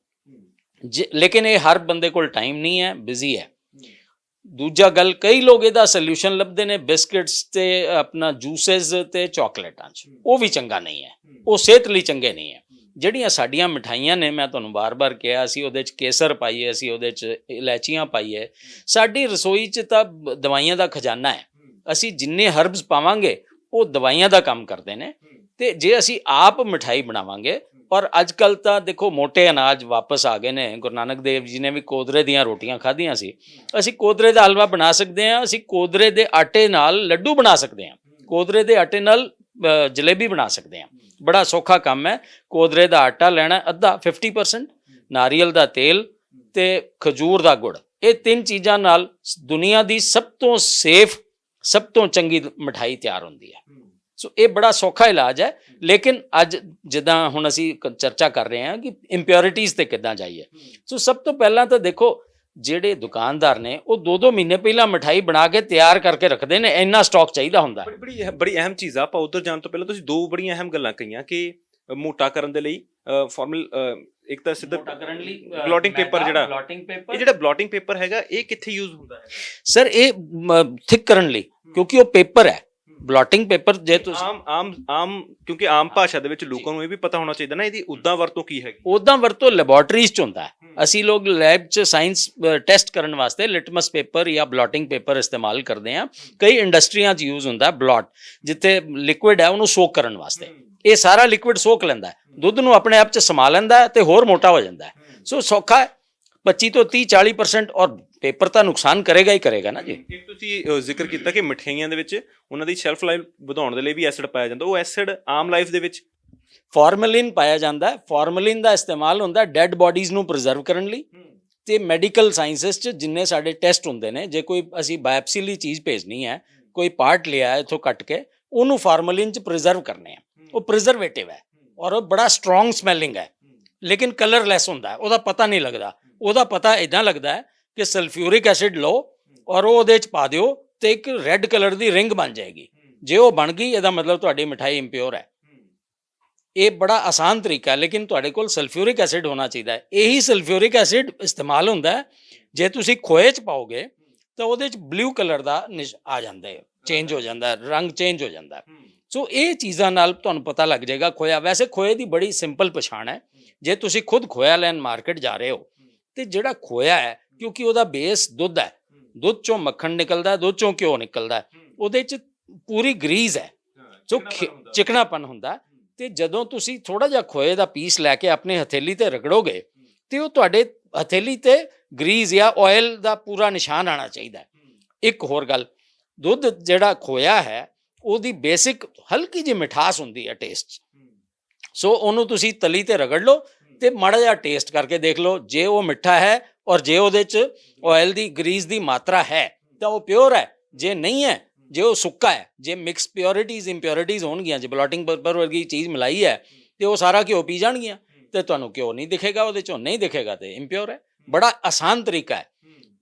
ਲੇਕਿਨ ਇਹ ਹਰ ਬੰਦੇ ਕੋਲ ਟਾਈਮ ਨਹੀਂ ਹੈ, ਬਿਜ਼ੀ ਹੈ। ਦੂਜਾ ਗੱਲ, ਕਈ ਲੋਕ ਇਹਦਾ ਸੋਲਿਊਸ਼ਨ ਲੱਭਦੇ ਨੇ ਬਿਸਕਿਟਸ ਤੇ ਆਪਣਾ ਜੂਸਸ ਤੇ ਚਾਕਲੇਟਾਂ 'ਚ, ਉਹ ਵੀ ਚੰਗਾ ਨਹੀਂ ਹੈ, ਉਹ ਸਿਹਤ ਲਈ ਚੰਗੇ ਨਹੀਂ ਹੈ। ਜਿਹੜੀਆਂ ਸਾਡੀਆਂ ਮਿਠਾਈਆਂ ਨੇ, ਮੈਂ ਤੁਹਾਨੂੰ ਬਾਰ-ਬਾਰ ਕਿਹਾ, ਅਸੀਂ ਉਹਦੇ 'ਚ ਕੇਸਰ ਪਾਈਏ, ਅਸੀਂ ਉਹਦੇ 'ਚ ਇਲਾਇਚੀਆਂ ਪਾਈਏ। ਸਾਡੀ ਰਸੋਈ 'ਚ ਤਾਂ ਦਵਾਈਆਂ ਦਾ ਖਜ਼ਾਨਾ ਹੈ, ਅਸੀਂ ਜਿੰਨੇ ਹਰਬਸ ਪਾਵਾਂਗੇ ਉਹ ਦਵਾਈਆਂ ਦਾ ਕੰਮ ਕਰਦੇ ਨੇ। ਤੇ ਜੇ ਅਸੀਂ ਆਪ ਮਿਠਾਈ ਬਣਾਵਾਂਗੇ, ਔਰ ਅੱਜ ਕੱਲ੍ਹ ਤਾਂ ਦੇਖੋ ਮੋਟੇ ਅਨਾਜ ਵਾਪਸ ਆ ਗਏ ਨੇ। ਗੁਰੂ ਨਾਨਕ ਦੇਵ ਜੀ ਨੇ ਵੀ ਕੋਦਰੇ ਦੀਆਂ ਰੋਟੀਆਂ ਖਾਧੀਆਂ ਸੀ। ਅਸੀਂ ਕੋਦਰੇ ਦਾ ਹਲਵਾ ਬਣਾ ਸਕਦੇ ਹਾਂ, ਅਸੀਂ ਕੋਦਰੇ ਦੇ ਆਟੇ ਨਾਲ ਲੱਡੂ ਬਣਾ ਸਕਦੇ ਹਾਂ, ਕੋਦਰੇ ਦੇ ਆਟੇ ਨਾਲ ਜਲੇਬੀ ਬਣਾ ਸਕਦੇ ਹਾਂ। ਬੜਾ ਸੌਖਾ ਕੰਮ ਹੈ। ਕੋਦਰੇ ਦਾ ਆਟਾ ਲੈਣਾ ਅੱਧਾ, 50%, ਨਾਰੀਅਲ ਦਾ ਤੇਲ ਤੇ ਖਜੂਰ ਦਾ ਗੁੜ, ਇਹ 3 ਚੀਜ਼ਾਂ ਨਾਲ ਦੁਨੀਆ ਦੀ ਸਭ ਤੋਂ ਸੇਫ, ਸਭ ਤੋਂ ਚੰਗੀ ਮਿਠਾਈ ਤਿਆਰ ਹੁੰਦੀ ਹੈ। ਸੋ ਇਹ ਬੜਾ ਸੌਖਾ ਇਲਾਜ ਹੈ। ਲੇਕਿਨ ਅੱਜ ਜਿੱਦਾਂ ਹੁਣ ਅਸੀਂ ਚਰਚਾ ਕਰ ਰਹੇ ਹਾਂ ਕਿ ਇੰਪਿਓਰਿਟੀਜ਼ ਤੇ ਕਿੱਦਾਂ ਜਾਈਏ, ਸੋ ਸਭ ਤੋਂ ਪਹਿਲਾਂ ਤਾਂ ਦੇਖੋ, ਜਿਹੜੇ ਦੁਕਾਨਦਾਰ ਨੇ ਉਹ 2-2 ਮਹੀਨੇ ਪਹਿਲਾਂ ਮਿਠਾਈ ਬਣਾ ਕੇ ਤਿਆਰ ਕਰਕੇ ਰੱਖਦੇ ਨੇ, ਇੰਨਾ ਸਟਾਕ ਚਾਹੀਦਾ ਹੁੰਦਾ। ਬੜੀ ਅਹਿਮ ਚੀਜ਼ ਆ। ਆਪਾਂ ਉੱਧਰ ਜਾਣ ਤੋਂ ਪਹਿਲਾਂ ਤੁਸੀਂ 2 ਬੜੀਆਂ ਅਹਿਮ ਗੱਲਾਂ ਕਹੀਆਂ ਕਿ ਮੋਟਾ ਕਰਨ ਦੇ ਲਈ ਫਾਰਮਲ, ਇੱਕ ਤਾਂ ਸਿੱਧਾ ਬਲੋਟਿੰਗ ਪੇਪਰ, ਇਹ ਜਿਹੜਾ ਬਲੋਟਿੰਗ ਪੇਪਰ ਹੈਗਾ, ਇਹ ਕਿੱਥੇ ਯੂਜ਼ ਹੁੰਦਾ ਹੈ ਸਰ? ਇਹ ਥਿਕ ਕਰਨ ਲਈ, ਕਿਉਂਕਿ ਉਹ ਪੇਪਰ ਹੈ। ਬਲੋਟਿੰਗ ਪੇਪਰ ਜੇ ਤੁਸੀਂ ਆਮ ਕਿਉਂਕਿ ਆਮ ਭਾਸ਼ਾ ਦੇ ਵਿੱਚ ਲੋਕਾਂ ਨੂੰ ਇਹ ਵੀ ਪਤਾ ਹੋਣਾ ਚਾਹੀਦਾ ਨਾ, ਇਹਦੀ ਉੱਦਾਂ ਵਰਤੋਂ ਕੀ ਹੈਗੀ। ਉੱਦਾਂ ਵਰਤੋਂ ਲੈਬੋਰਟਰੀਜ਼ 'ਚ ਹੁੰਦਾ ਹੈ। ਅਸੀਂ ਲੋਕ ਲੈਬ 'ਚ ਸਾਇੰਸ ਟੈਸਟ ਕਰਨ ਵਾਸਤੇ ਲਿਟਮਸ ਪੇਪਰ ਜਾਂ ਬਲੋਟਿੰਗ ਪੇਪਰ ਇਸਤੇਮਾਲ ਕਰਦੇ ਹਾਂ। ਕਈ ਇੰਡਸਟਰੀਆਂ 'ਚ ਯੂਜ਼ ਹੁੰਦਾ ਬਲੋਟ, ਜਿੱਥੇ ਲਿਕੁਇਡ ਹੈ ਉਹਨੂੰ ਸੋਕ ਕਰਨ ਵਾਸਤੇ। ਇਹ ਸਾਰਾ ਲਿਕੁਇਡ ਸੋਕ ਲੈਂਦਾ, ਦੁੱਧ ਨੂੰ ਆਪਣੇ ਆਪ 'ਚ ਸਮਾ ਲੈਂਦਾ ਤੇ ਹੋਰ ਮੋਟਾ ਹੋ ਜਾਂਦਾ। ਸੋ ਸੌਖਾ ਹੈ, 25 ਤੋਂ 30-40%, ਔਰ ਪੇਪਰ ਤਾਂ ਨੁਕਸਾਨ ਕਰੇਗਾ ਹੀ ਕਰੇਗਾ ਨਾ ਜੀ। ਇੱਕ ਤੁਸੀਂ ਜ਼ਿਕਰ ਕੀਤਾ ਕਿ ਮਿਠਾਈਆਂ ਦੇ ਵਿੱਚ ਉਹਨਾਂ ਦੀ ਸ਼ੈਲਫ ਲਾਈਫ ਵਧਾਉਣ ਦੇ ਲਈ ਵੀ ਐਸਿਡ ਪਾਇਆ ਜਾਂਦਾ, ਉਹ ਐਸਿਡ ਆਮ ਲਾਈਫ ਦੇ ਵਿੱਚ ਫਾਰਮਲਿਨ ਪਾਇਆ ਜਾਂਦਾ। ਫਾਰਮਲਿਨ ਦਾ ਇਸਤੇਮਾਲ ਹੁੰਦਾ ਡੈਡ ਬਾਡੀਜ਼ ਨੂੰ ਪ੍ਰੀਜ਼ਰਵ ਕਰਨ ਲਈ। ਤੇ ਮੈਡੀਕਲ ਸਾਇੰਸਿਸ 'ਚ ਜਿੰਨੇ ਸਾਡੇ ਟੈਸਟ ਹੁੰਦੇ ਨੇ, ਜੇ ਕੋਈ ਅਸੀਂ ਬਾਇਓਪਸੀ ਲਈ ਚੀਜ਼ ਭੇਜਣੀ ਹੈ, ਕੋਈ ਪਾਰਟ ਲਿਆ ਇੱਥੋਂ ਕੱਟ ਕੇ, ਉਹਨੂੰ ਫਾਰਮਲਿਨ 'ਚ ਪ੍ਰੀਜ਼ਰਵ ਕਰਨੇ ਆ। ਉਹ ਪ੍ਰੀਜ਼ਰਵੇਟਿਵ ਹੈ ਔਰ ਉਹ ਬੜਾ ਸਟਰੋਂਗ ਸਮੈਲਿੰਗ ਹੈ, ਲੇਕਿਨ ਕਲਰਲੈਸ ਹੁੰਦਾ, ਉਹਦਾ ਪਤਾ ਨਹੀਂ ਲੱਗਦਾ। ਉਹਦਾ ਪਤਾ ਇੱਦਾਂ ਲੱਗਦਾ ਹੈ ਕਿ ਸਲਫਿਊਰਿਕ ਐਸਿਡ ਲਓ ਔਰ ਉਹ ਉਹਦੇ 'ਚ ਪਾ ਦਿਓ ਤੇ ਇੱਕ ਰੈੱਡ ਕਲਰ ਦੀ ਰਿੰਗ ਬਣ ਜਾਏਗੀ। ਜੇ ਉਹ ਬਣ ਗਈ, ਇਹਦਾ ਮਤਲਬ ਤੁਹਾਡੀ ਮਿਠਾਈ ਇੰਪਿਓਰ ਹੈ। ਇਹ ਬੜਾ ਆਸਾਨ ਤਰੀਕਾ ਹੈ, ਲੇਕਿਨ ਤੁਹਾਡੇ ਕੋਲ ਸਲਫਿਊਰਿਕ ਐਸਿਡ ਹੋਣਾ ਚਾਹੀਦਾ ਹੈ। ਇਹੀ ਸਲਫਿਊਰਿਕ ਐਸਿਡ ਇਸਤੇਮਾਲ ਹੁੰਦਾ ਹੈ ਜੇ ਤੁਸੀਂ ਖੋਏ 'ਚ ਪਾਓਗੇ ਤਾਂ ਉਹਦੇ 'ਚ ਬਲੂ ਕਲਰ ਦਾ ਆ ਜਾਂਦਾ ਹੈ, ਚੇਂਜ ਹੋ ਜਾਂਦਾ, ਰੰਗ ਚੇਂਜ ਹੋ ਜਾਂਦਾ। ਸੋ ਇਹ ਚੀਜ਼ਾਂ ਨਾਲ ਤੁਹਾਨੂੰ ਪਤਾ ਲੱਗ ਜਾਏਗਾ ਖੋਇਆ। ਵੈਸੇ ਖੋਏ ਦੀ ਬੜੀ ਸਿੰਪਲ ਪਛਾਣ ਹੈ। ਜੇ ਤੁਸੀਂ ਖੁਦ ਖੋਇਆ ਲੈਣ ਮਾਰਕੀਟ ਜਾ ਰਹੇ ਹੋ ਤੇ ਜਿਹੜਾ ਖੋਇਆ ਹੈ, ਕਿਉਂਕਿ ਉਹਦਾ ਬੇਸ ਦੁੱਧ ਹੈ, ਦੁੱਧ 'ਚੋਂ ਮੱਖਣ ਨਿਕਲਦਾ, ਦੁੱਧ 'ਚੋਂ ਘਿਓ ਨਿਕਲਦਾ, ਉਹਦੇ 'ਚ ਪੂਰੀ ਗਰੀਸ ਹੈ, ਸੋ ਚਿਕਨਾਪਨ ਹੁੰਦਾ। ਤੇ ਜਦੋਂ ਤੁਸੀਂ ਥੋੜਾ ਜਿਹਾ ਖੋਏ ਦਾ ਪੀਸ ਲੈ ਕੇ ਆਪਣੀ ਹਥੇਲੀ ਤੇ ਰਗੜੋਗੇ ਤੇ ਉਹ ਤੁਹਾਡੇ ਹਥੇਲੀ ਤੇ ਗਰੀਸ ਜਾਂ ਆਇਲ ਦਾ ਪੂਰਾ ਨਿਸ਼ਾਨ ਆਉਣਾ ਚਾਹੀਦਾ। ਇੱਕ ਹੋਰ ਗੱਲ, ਦੁੱਧ ਜਿਹੜਾ ਖੋਇਆ ਹੈ ਉਹਦੀ ਬੇਸਿਕ ਹਲਕੀ ਜਿਹੀ ਮਿਠਾਸ ਹੁੰਦੀ ਹੈ ਟੇਸਟ 'ਚ। ਸੋ ਉਹਨੂੰ ਤੁਸੀਂ ਤਲੀ ਤੇ ਰਗੜ ਲਓ ਤੇ ਮਾੜਾ ਜਿਹਾ ਟੇਸਟ ਕਰਕੇ ਦੇਖ ਲਓ, ਜੇ ਉਹ ਮਿੱਠਾ ਹੈ ਔਰ ਜੇ ਉਹਦੇ 'ਚ ਆਇਲ ਦੀ ਗਰੀਸ ਦੀ ਮਾਤਰਾ ਹੈ ਤਾਂ ਉਹ ਪਿਓਰ ਹੈ, ਜੇ ਨਹੀਂ ਹੈ, ਜੇ ਉਹ ਸੁੱਕਾ ਹੈ, ਜੇ ਮਿਕਸ ਪਿਓਰਿਟੀਜ਼ ਇੰਪਿਓਰਿਟੀਜ਼ ਹੋਣਗੀਆਂ, ਜੇ ਬਲੋਟਿੰਗ ਪੇਪਰ ਵਰਗੀ ਚੀਜ਼ ਮਿਲਾਈ ਹੈ ਤੇ ਉਹ ਸਾਰਾ ਘਿਓ ਪੀ ਜਾਣਗੀਆਂ ਤੇ ਤੁਹਾਨੂੰ ਘਿਓ ਨਹੀਂ ਦਿਖੇਗਾ, ਉਹਦੇ 'ਚੋਂ ਨਹੀਂ ਦਿਖੇਗਾ ਤੇ ਇੰਪਿਓਰ ਹੈ। ਬੜਾ ਆਸਾਨ ਤਰੀਕਾ ਹੈ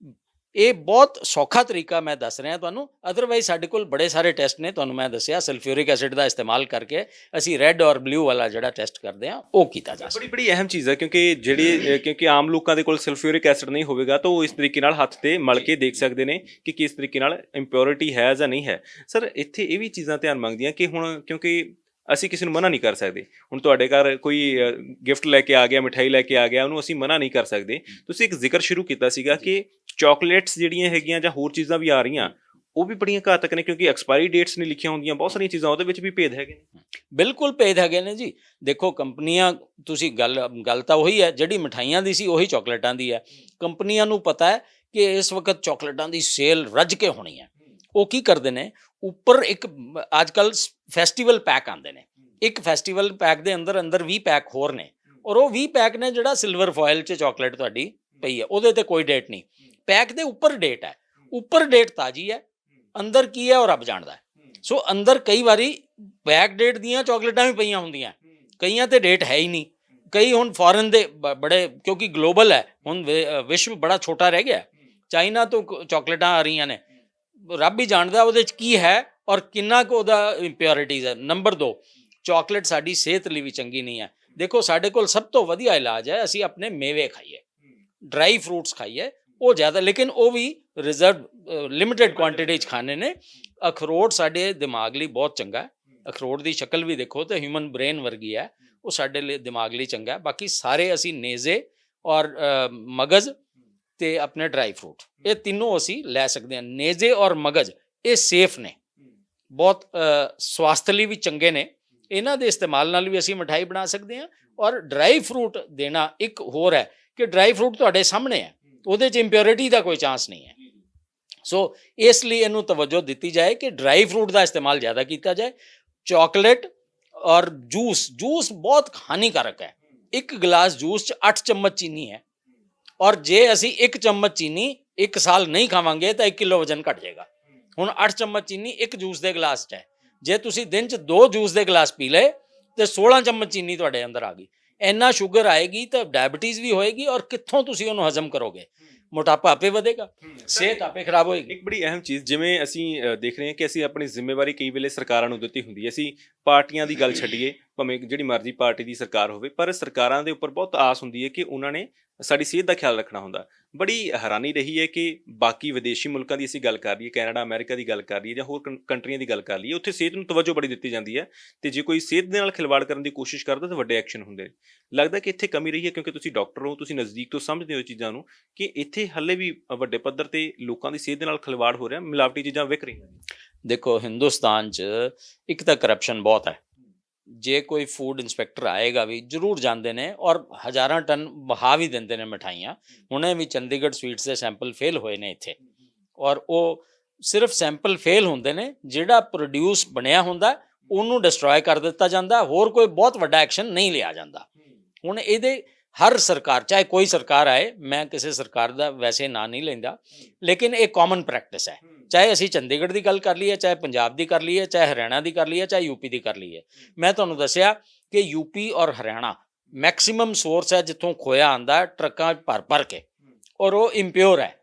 ਇਹ, ਬਹੁਤ ਸੌਖਾ ਤਰੀਕਾ ਮੈਂ ਦੱਸ ਰਿਹਾ ਤੁਹਾਨੂੰ। ਅਦਰਵਾਈਜ਼ ਸਾਡੇ ਕੋਲ ਬੜੇ ਸਾਰੇ ਟੈਸਟ ਨੇ, ਤੁਹਾਨੂੰ ਮੈਂ ਦੱਸਿਆ ਸਲਫਿਊਰਿਕ ਐਸਿਡ ਦਾ ਇਸਤੇਮਾਲ ਕਰਕੇ ਅਸੀਂ ਰੈੱਡ ਔਰ ਬਲੂ ਵਾਲਾ ਜਿਹੜਾ ਟੈਸਟ ਕਰਦੇ ਹਾਂ ਉਹ ਕੀਤਾ ਜਾ ਸਕਦਾ। ਬੜੀ ਅਹਿਮ ਚੀਜ਼ ਹੈ, ਕਿਉਂਕਿ ਆਮ ਲੋਕਾਂ ਦੇ ਕੋਲ ਸਲਫਿਊਰਿਕ ਐਸਿਡ ਨਹੀਂ ਹੋਵੇਗਾ ਤਾਂ ਉਹ ਇਸ ਤਰੀਕੇ ਨਾਲ ਹੱਥ ਤੇ ਮਲ ਕੇ ਦੇਖ ਸਕਦੇ ਨੇ ਕਿ ਕਿਸ ਤਰੀਕੇ ਨਾਲ ਇੰਪਿਓਰਿਟੀ ਹੈ ਜਾਂ ਨਹੀਂ ਹੈ। ਸਰ ਇੱਥੇ ਇਹ ਵੀ ਚੀਜ਼ਾਂ ਧਿਆਨ ਮੰਗਦੀਆਂ ਕਿ ਹੁਣ ਕਿਉਂਕਿ ਅਸੀਂ ਕਿਸੇ ਨੂੰ ਮਨਾ ਨਹੀਂ ਕਰ ਸਕਦੇ। ਹੁਣ ਤੁਹਾਡੇ ਘਰ ਕੋਈ ਗਿਫਟ ਲੈ ਕੇ ਆ ਗਿਆ, ਮਿਠਾਈ ਲੈ ਕੇ ਆ ਗਿਆ, ਉਹਨੂੰ ਅਸੀਂ ਮਨਾ ਨਹੀਂ ਕਰ ਸਕਦੇ। ਤੁਸੀਂ ਇੱਕ ਜ਼ਿਕਰ ਸ਼ੁਰੂ ਕੀਤਾ ਸੀਗਾ ਕਿ ਚਾਕਲੇਟਸ ਜਿਹੜੀਆਂ ਹੈਗੀਆਂ ਜਾਂ ਹੋਰ ਚੀਜ਼ਾਂ ਵੀ ਆ ਰਹੀਆਂ ਉਹ ਵੀ ਬੜੀਆਂ ਘਾਤਕ ਨੇ, ਕਿਉਂਕਿ ਐਕਸਪਾਇਰੀ ਡੇਟਸ ਨਹੀਂ ਲਿਖੀਆਂ ਹੁੰਦੀਆਂ, ਬਹੁਤ ਸਾਰੀਆਂ ਚੀਜ਼ਾਂ ਉਹਦੇ ਵਿੱਚ ਵੀ ਭੇਦ ਹੈਗੇ ਨੇ। ਬਿਲਕੁਲ ਭੇਦ ਹੈਗੇ ਨੇ ਜੀ। ਦੇਖੋ ਕੰਪਨੀਆਂ, ਤੁਸੀਂ ਗੱਲ ਤਾਂ ਉਹੀ ਹੈ, ਜਿਹੜੀ ਮਿਠਾਈਆਂ ਦੀ ਸੀ ਉਹੀ ਚਾਕਲੇਟਾਂ ਦੀ ਹੈ। ਕੰਪਨੀਆਂ ਨੂੰ ਪਤਾ ਹੈ ਕਿ ਇਸ ਵਕਤ ਚਾਕਲੇਟਾਂ ਦੀ ਸੇਲ ਰੱਜ ਕੇ ਹੋਣੀ ਹੈ। ਉਹ ਕੀ ਕਰਦੇ ਨੇ, ਉੱਪਰ ਇੱਕ ਅੱਜ ਕੱਲ੍ਹ ਫੈਸਟੀਵਲ ਪੈਕ ਆਉਂਦੇ ਨੇ, ਇੱਕ ਫੈਸਟੀਵਲ ਪੈਕ ਦੇ ਅੰਦਰ 20 ਪੈਕ ਹੋਰ ਨੇ, ਔਰ ਉਹ 20 ਪੈਕ ਨੇ ਜਿਹੜਾ ਸਿਲਵਰ ਫੋਇਲ 'ਚ ਚਾਕਲੇਟ ਤੁਹਾਡੀ ਪਈ ਹੈ, ਉਹਦੇ ਤੇ ਕੋਈ ਡੇਟ ਨਹੀਂ, ਪੈਕ ਦੇ ਉੱਪਰ ਡੇਟ ਹੈ, ਉੱਪਰ ਡੇਟ ਤਾਜ਼ੀ ਹੈ, ਅੰਦਰ ਕੀ ਹੈ ਉਹ ਰੱਬ ਜਾਣਦਾ ਹੈ। ਸੋ ਅੰਦਰ ਕਈ ਵਾਰੀ ਬੈਕ ਡੇਟ ਦੀਆਂ ਚਾਕਲੇਟਾਂ ਵੀ ਪਈਆਂ ਹੁੰਦੀਆਂ, ਕਈਆਂ ਤੇ ਡੇਟ ਹੈ ਹੀ ਨਹੀਂ। ਕਈ ਹੁਣ ਫੋਰਨ ਦੇ ਬੜੇ, ਕਿਉਂਕਿ ਗਲੋਬਲ ਹੈ ਹੁਣ, ਵਿਸ਼ਵ ਬੜਾ ਛੋਟਾ ਰਹਿ ਗਿਆ, ਚਾਈਨਾ ਤੋਂ ਚਾਕਲੇਟਾਂ ਆ ਰਹੀਆਂ ਨੇ, ਰੱਬ ਹੀ ਜਾਣਦਾ ਉਹਦੇ 'ਚ ਕੀ ਹੈ ਔਰ ਕਿੰਨਾ ਕੁ ਉਹਦਾ ਇੰਪਿਓਰਿਟੀਜ਼ ਹੈ। ਨੰਬਰ 2, ਚਾਕਲੇਟ ਸਾਡੀ ਸਿਹਤ ਲਈ ਵੀ ਚੰਗੀ ਨਹੀਂ ਹੈ। ਦੇਖੋ ਸਾਡੇ ਕੋਲ ਸਭ ਤੋਂ ਵਧੀਆ ਇਲਾਜ ਹੈ, ਅਸੀਂ ਆਪਣੇ ਮੇਵੇ ਖਾਈਏ, ਡਰਾਈ ਫਰੂਟਸ ਖਾਈਏ, ਉਹ ਜ਼ਿਆਦਾ, ਲੇਕਿਨ ਉਹ ਵੀ ਰਿਜ਼ਰਵ ਲਿਮਿਟਿਡ ਕੁਆਂਟਿਟੀ 'ਚ ਖਾਣੇ ਨੇ। ਅਖਰੋਟ ਸਾਡੇ ਦਿਮਾਗ ਲਈ ਬਹੁਤ ਚੰਗਾ ਹੈ, ਅਖਰੋਟ ਦੀ ਸ਼ਕਲ ਵੀ ਦੇਖੋ ਤਾਂ ਹਿਊਮਨ ਬ੍ਰੇਨ ਵਰਗੀ ਹੈ, ਉਹ ਸਾਡੇ ਲਈ ਦਿਮਾਗ ਲਈ ਚੰਗਾ ਹੈ। ਬਾਕੀ ਸਾਰੇ ਅਸੀਂ ਨੇਜ਼ੇ ਔਰ ਮਗਜ਼ ਤੇ ਆਪਣੇ ਡਰਾਈ ਫਰੂਟ, ਇਹ ਤਿੰਨੋਂ ਅਸੀਂ ਲੈ ਸਕਦੇ ਹਾਂ। ਨੇਜ਼ੇ ਔਰ ਮਗਜ਼ ਇਹ ਸੇਫ ਨੇ, ਬਹੁਤ ਸਵਾਸਥ ਲਈ ਵੀ ਚੰਗੇ ਨੇ, ਇਹਨਾਂ ਦੇ ਇਸਤੇਮਾਲ ਨਾਲ ਵੀ ਅਸੀਂ ਮਿਠਾਈ ਬਣਾ ਸਕਦੇ ਹਾਂ। ਔਰ ਡਰਾਈ ਫਰੂਟ ਦੇਣਾ ਇੱਕ ਹੋਰ ਹੈ ਕਿ ਡਰਾਈ ਫਰੂਟ ਤੁਹਾਡੇ ਸਾਹਮਣੇ ਹੈ, ਉਹਦੇ 'ਚ ਇੰਪਿਓਰਿਟੀ ਦਾ ਕੋਈ ਚਾਂਸ ਨਹੀਂ ਹੈ। ਸੋ ਇਸ ਲਈ ਇਹਨੂੰ ਤਵੱਜੋ ਦਿੱਤੀ ਜਾਏ ਕਿ ਡਰਾਈ ਫਰੂਟ ਦਾ ਇਸਤੇਮਾਲ ਜ਼ਿਆਦਾ ਕੀਤਾ ਜਾਏ। ਚਾਕਲੇਟ ਔਰ ਜੂਸ ਬਹੁਤ ਹਾਨੀਕਾਰਕ ਹੈ। ਇੱਕ ਗਲਾਸ ਜੂਸ 'ਚ 8 ਚਮਚ ਚੀਨੀ ਹੈ, ਔਰ ਜੇ ਅਸੀਂ 1 ਚਮਚ ਚੀਨੀ 1 ਸਾਲ ਨਹੀਂ ਖਾਵਾਂਗੇ ਤਾਂ 1 ਕਿਲੋ ਵਜ਼ਨ ਘਟ ਜਾਏਗਾ। ਹੁਣ 8 ਚਮਚ ਚੀਨੀ ਇੱਕ ਜੂਸ ਦੇ ਗਲਾਸ 'ਚ ਹੈ, ਜੇ ਤੁਸੀਂ ਦਿਨ 'ਚ 2 ਜੂਸ ਦੇ ਗਲਾਸ ਪੀ ਲਏ ਤੇ 16 ਚਮਚ ਚੀਨੀ ਤੁਹਾਡੇ ਅੰਦਰ ਆ ਗਈ। ਇੰਨਾ ਸ਼ੂਗਰ ਆਏਗੀ ਤਾਂ ਡਾਇਬਟੀਜ਼ ਵੀ ਹੋਏਗੀ, ਔਰ ਕਿੱਥੋਂ ਤੁਸੀਂ ਉਹਨੂੰ ਹਜ਼ਮ ਕਰੋਗੇ, ਮੋਟਾਪਾ ਆਪੇ ਵਧੇਗਾ, ਸਿਹਤ ਆਪੇ ਖਰਾਬ ਹੋਏਗੀ। ਇੱਕ ਬੜੀ ਅਹਿਮ ਚੀਜ਼, ਜਿਵੇਂ ਅਸੀਂ ਦੇਖ ਰਹੇ ਹਾਂ ਕਿ ਅਸੀਂ ਆਪਣੀ ਜ਼ਿੰਮੇਵਾਰੀ ਕਈ ਵੇਲੇ ਸਰਕਾਰਾਂ ਨੂੰ ਦਿੱਤੀ ਹੁੰਦੀ ਹੈ। ਅਸੀਂ ਪਾਰਟੀਆਂ ਦੀ ਗੱਲ ਛੱਡੀਏ, ਭਾਵੇਂ ਜਿਹੜੀ ਮਰਜ਼ੀ ਪਾਰਟੀ ਦੀ ਸਰਕਾਰ ਹੋਵੇ, ਪਰ ਸਰਕਾਰਾਂ ਦੇ ਉੱਪਰ ਬਹੁਤ ਆਸ ਹੁੰਦੀ ਹੈ ਕਿ ਉਹਨਾਂ ਨੇ ਸਾਡੀ ਸਿਹਤ ਦਾ ਖਿਆਲ ਰੱਖਣਾ ਹੁੰਦਾ। ਬੜੀ ਹੈਰਾਨੀ ਰਹੀ ਹੈ ਕਿ ਬਾਕੀ ਵਿਦੇਸ਼ੀ ਮੁਲਕਾਂ ਦੀ ਅਸੀਂ ਗੱਲ ਕਰ ਲਈਏ, ਕੈਨੇਡਾ ਅਮਰੀਕਾ ਦੀ ਗੱਲ ਕਰ ਲਈਏ ਜਾਂ ਹੋਰ ਕੰਟਰੀਆਂ ਦੀ ਗੱਲ ਕਰ ਲਈਏ, ਉੱਥੇ ਸਿਹਤ ਨੂੰ ਤਵੱਜੋ ਬੜੀ ਦਿੱਤੀ ਜਾਂਦੀ ਹੈ, ਤੇ ਜੇ ਕੋਈ ਸਿਹਤ ਦੇ ਨਾਲ ਖਿਲਵਾੜ ਕਰਨ ਦੀ ਕੋਸ਼ਿਸ਼ ਕਰਦਾ ਤਾਂ ਵੱਡੇ ਐਕਸ਼ਨ ਹੁੰਦੇ ਨੇ। ਲੱਗਦਾ ਕਿ ਇੱਥੇ ਕਮੀ ਰਹੀ ਹੈ, ਕਿਉਂਕਿ ਤੁਸੀਂ ਡਾਕਟਰ ਹੋ, ਤੁਸੀਂ ਨਜ਼ਦੀਕ ਤੋਂ ਸਮਝਦੇ ਹੋ ਚੀਜ਼ਾਂ ਨੂੰ, ਕਿ ਇੱਥੇ ਹਾਲੇ ਵੀ ਵੱਡੇ ਪੱਧਰ ਤੇ ਲੋਕਾਂ ਦੀ ਸਿਹਤ ਦੇ ਨਾਲ ਖਿਲਵਾੜ ਹੋ ਰਿਹਾ, ਮਿਲਾਵਟੀ ਚੀਜ਼ਾਂ ਵਿਕ ਰਹੀਆਂ ਨੇ। ਦੇਖੋ ਹਿੰਦੁਸਤਾਨ 'ਚ ਇੱਕ ਤਾਂ ਕਰਪਸ਼ਨ ਬਹੁਤ ਹੈ। ਜੇ ਕੋਈ ਫੂਡ ਇੰਸਪੈਕਟਰ ਆਏਗਾ ਵੀ ਜ਼ਰੂਰ ਜਾਂਦੇ ਨੇ ਔਰ ਹਜ਼ਾਰਾਂ ਟਨ ਵਹਾ ਵੀ ਦਿੰਦੇ ਨੇ ਮਿਠਾਈਆਂ। ਹੁਣੇ ਵੀ ਚੰਡੀਗੜ੍ਹ ਸਵੀਟਸ ਦੇ ਸੈਂਪਲ ਫੇਲ ਹੋਏ ਨੇ ਇੱਥੇ, ਔਰ ਉਹ ਸਿਰਫ ਸੈਂਪਲ ਫੇਲ ਹੁੰਦੇ ਨੇ, ਜਿਹੜਾ ਪ੍ਰੋਡਿਊਸ ਬਣਿਆ ਹੁੰਦਾ ਉਹਨੂੰ ਡਿਸਟਰੋਏ ਕਰ ਦਿੱਤਾ ਜਾਂਦਾ, ਹੋਰ ਕੋਈ ਬਹੁਤ ਵੱਡਾ ਐਕਸ਼ਨ ਨਹੀਂ ਲਿਆ ਜਾਂਦਾ। ਹੁਣ ਇਹਦੇ ਹਰ ਸਰਕਾਰ, ਚਾਹੇ ਕੋਈ ਸਰਕਾਰ ਆਏ, ਮੈਂ ਕਿਸੇ ਸਰਕਾਰ ਦਾ ਵੈਸੇ ਨਾਂ ਨਹੀਂ ਲੈਂਦਾ, ਲੇਕਿਨ ਇਹ ਕਾਮਨ ਪ੍ਰੈਕਟਿਸ ਹੈ। ਚਾਹੇ ਅਸੀਂ ਚੰਡੀਗੜ੍ਹ ਦੀ ਗੱਲ ਕਰ ਲਈਏ, ਚਾਹੇ ਪੰਜਾਬ ਦੀ ਕਰ ਲਈਏ, ਚਾਹੇ ਹਰਿਆਣਾ ਦੀ ਕਰ ਲਈਏ, ਚਾਹੇ ਯੂਪੀ ਦੀ ਕਰ ਲਈਏ। ਮੈਂ ਤੁਹਾਨੂੰ ਦੱਸਿਆ ਕਿ ਯੂਪੀ ਔਰ ਹਰਿਆਣਾ ਮੈਕਸਿਮਮ ਸੋਰਸ ਹੈ ਜਿੱਥੋਂ ਖੋਇਆ ਆਉਂਦਾ ਟਰੱਕਾਂ ਭਰ ਕੇ, ਔਰ ਉਹ ਇੰਪਿਓਰ ਹੈ।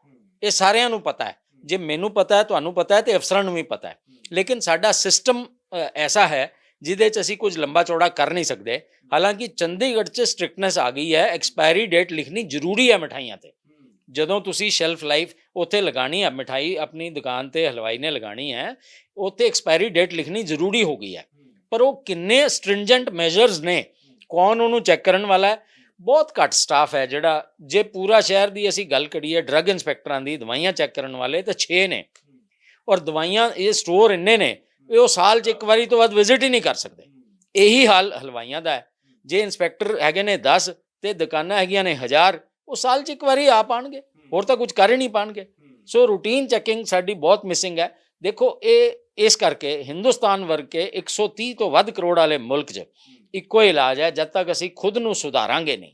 ਇਹ ਸਾਰਿਆਂ ਨੂੰ ਪਤਾ ਹੈ, ਜੇ ਮੈਨੂੰ ਪਤਾ ਹੈ, ਤੁਹਾਨੂੰ ਪਤਾ ਹੈ, ਤੇ ਅਫਸਰਾਂ ਨੂੰ ਵੀ ਪਤਾ ਹੈ। ਲੇਕਿਨ ਸਾਡਾ ਸਿਸਟਮ ਐਸਾ ਹੈ ਜਿਹਦੇ 'ਚ ਅਸੀਂ ਕੁਝ ਲੰਬਾ ਚੌੜਾ ਕਰ ਨਹੀਂ ਸਕਦੇ। ਹਾਲਾਂਕਿ ਚੰਡੀਗੜ੍ਹ 'ਚ ਸਟ੍ਰਿਕਟਨੈਸ ਆ ਗਈ ਹੈ, ਐਕਸਪਾਇਰੀ ਡੇਟ ਲਿਖਣੀ ਜ਼ਰੂਰੀ ਹੈ ਮਿਠਾਈਆਂ 'ਤੇ। ਜਦੋਂ ਤੁਸੀਂ ਸ਼ੈਲਫ ਲਾਈਫ ਉੱਥੇ ਲਗਾਉਣੀ ਹੈ, ਮਿਠਾਈ ਆਪਣੀ ਦੁਕਾਨ 'ਤੇ ਹਲਵਾਈ ਨੇ ਲਗਾਉਣੀ ਹੈ, ਉੱਥੇ ਐਕਸਪਾਇਰੀ ਡੇਟ ਲਿਖਣੀ ਜ਼ਰੂਰੀ ਹੋ ਗਈ ਹੈ। ਪਰ ਉਹ ਕਿੰਨੇ ਸਟ੍ਰਿੰਜੈਂਟ ਮੈਜ਼ਰਸ ਨੇ, ਕੌਣ ਉਹਨੂੰ ਚੈੱਕ ਕਰਨ ਵਾਲਾ ਹੈ? ਬਹੁਤ ਘੱਟ ਸਟਾਫ ਹੈ ਜਿਹੜਾ, ਜੇ ਪੂਰਾ ਸ਼ਹਿਰ ਦੀ ਅਸੀਂ ਗੱਲ ਕਰੀਏ ਡਰੱਗ ਇੰਸਪੈਕਟਰਾਂ ਦੀ, ਦਵਾਈਆਂ ਚੈੱਕ ਕਰਨ ਵਾਲੇ ਤਾਂ 6 ਨੇ, ਔਰ ਦਵਾਈਆਂ ਇਹ ਸਟੋਰ ਇੰਨੇ ਨੇ ਵੀ ਉਹ ਸਾਲ 'ਚ ਇੱਕ ਵਾਰੀ ਤੋਂ ਵੱਧ ਵਿਜ਼ਿਟ ਹੀ ਨਹੀਂ ਕਰ ਸਕਦੇ। ਇਹੀ ਹਾਲ ਹਲਵਾਈਆਂ ਦਾ ਹੈ। ਜੇ ਇੰਸਪੈਕਟਰ ਹੈਗੇ ਨੇ 10 ਤੇ ਦੁਕਾਨਾਂ ਹੈਗੀਆਂ ਨੇ 1000, ਉਹ ਸਾਲ 'ਚ ਇੱਕ ਵਾਰੀ ਆਪ ਆਉਣਗੇ। ਹੋਰ ਤਾਂ ਕੁਝ ਕਰ ਹੀ ਨਹੀਂ ਪਾਣਗੇ। ਸੋ ਰੂਟੀਨ ਚੈਕਿੰਗ ਸਾਡੀ ਬਹੁਤ ਮਿਸਿੰਗ ਹੈ। ਦੇਖੋ ਇਹ ਇਸ ਕਰਕੇ ਹਿੰਦੁਸਤਾਨ ਵਰਗੇ 130 ਤੋਂ ਵੱਧ ਕਰੋੜ ਵਾਲੇ ਮੁਲਕ 'ਚ ਇੱਕੋ ਹੀ ਇਲਾਜ ਹੈ, ਜਦ ਤੱਕ ਅਸੀਂ ਖੁਦ ਨੂੰ ਸੁਧਾਰਾਂਗੇ ਨਹੀਂ।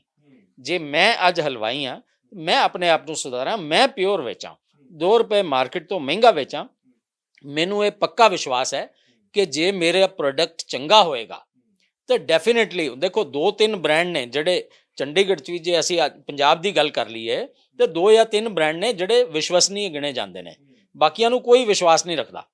ਜੇ ਮੈਂ ਅੱਜ ਹਲਵਾਈ ਹਾਂ, ਮੈਂ ਆਪਣੇ ਆਪ ਨੂੰ ਸੁਧਾਰਾਂ, ਮੈਂ ਪਿਓਰ ਵੇਚਾਂ, 2 ਰੁਪਏ ਮਾਰਕੀਟ ਤੋਂ ਮਹਿੰਗਾ ਵੇਚਾਂ, ਮੈਨੂੰ ਇਹ ਪੱਕਾ ਵਿਸ਼ਵਾਸ ਹੈ ਕਿ ਜੇ ਮੇਰਾ ਪ੍ਰੋਡਕਟ ਚੰਗਾ ਹੋਏਗਾ ਤਾਂ ਡੈਫੀਨੇਟਲੀ ਦੇਖੋ 2-3 ਬ੍ਰਾਂਡ ਨੇ ਜਿਹੜੇ ਚੰਡੀਗੜ੍ਹ 'ਚ ਵੀ, ਜੇ ਅਸੀਂ ਪੰਜਾਬ ਦੀ ਗੱਲ ਕਰ ਲਈਏ ਤਾਂ 2 ਜਾਂ 3 ਬ੍ਰਾਂਡ ਨੇ ਜਿਹੜੇ ਵਿਸ਼ਵਸਨੀय ਗਿਣੇ ਜਾਂਦੇ ਨੇ, ਬਾਕੀਆਂ ਨੂੰ ਕੋਈ ਵਿਸ਼ਵਾਸ ਨਹੀਂ ਰੱਖਦਾ।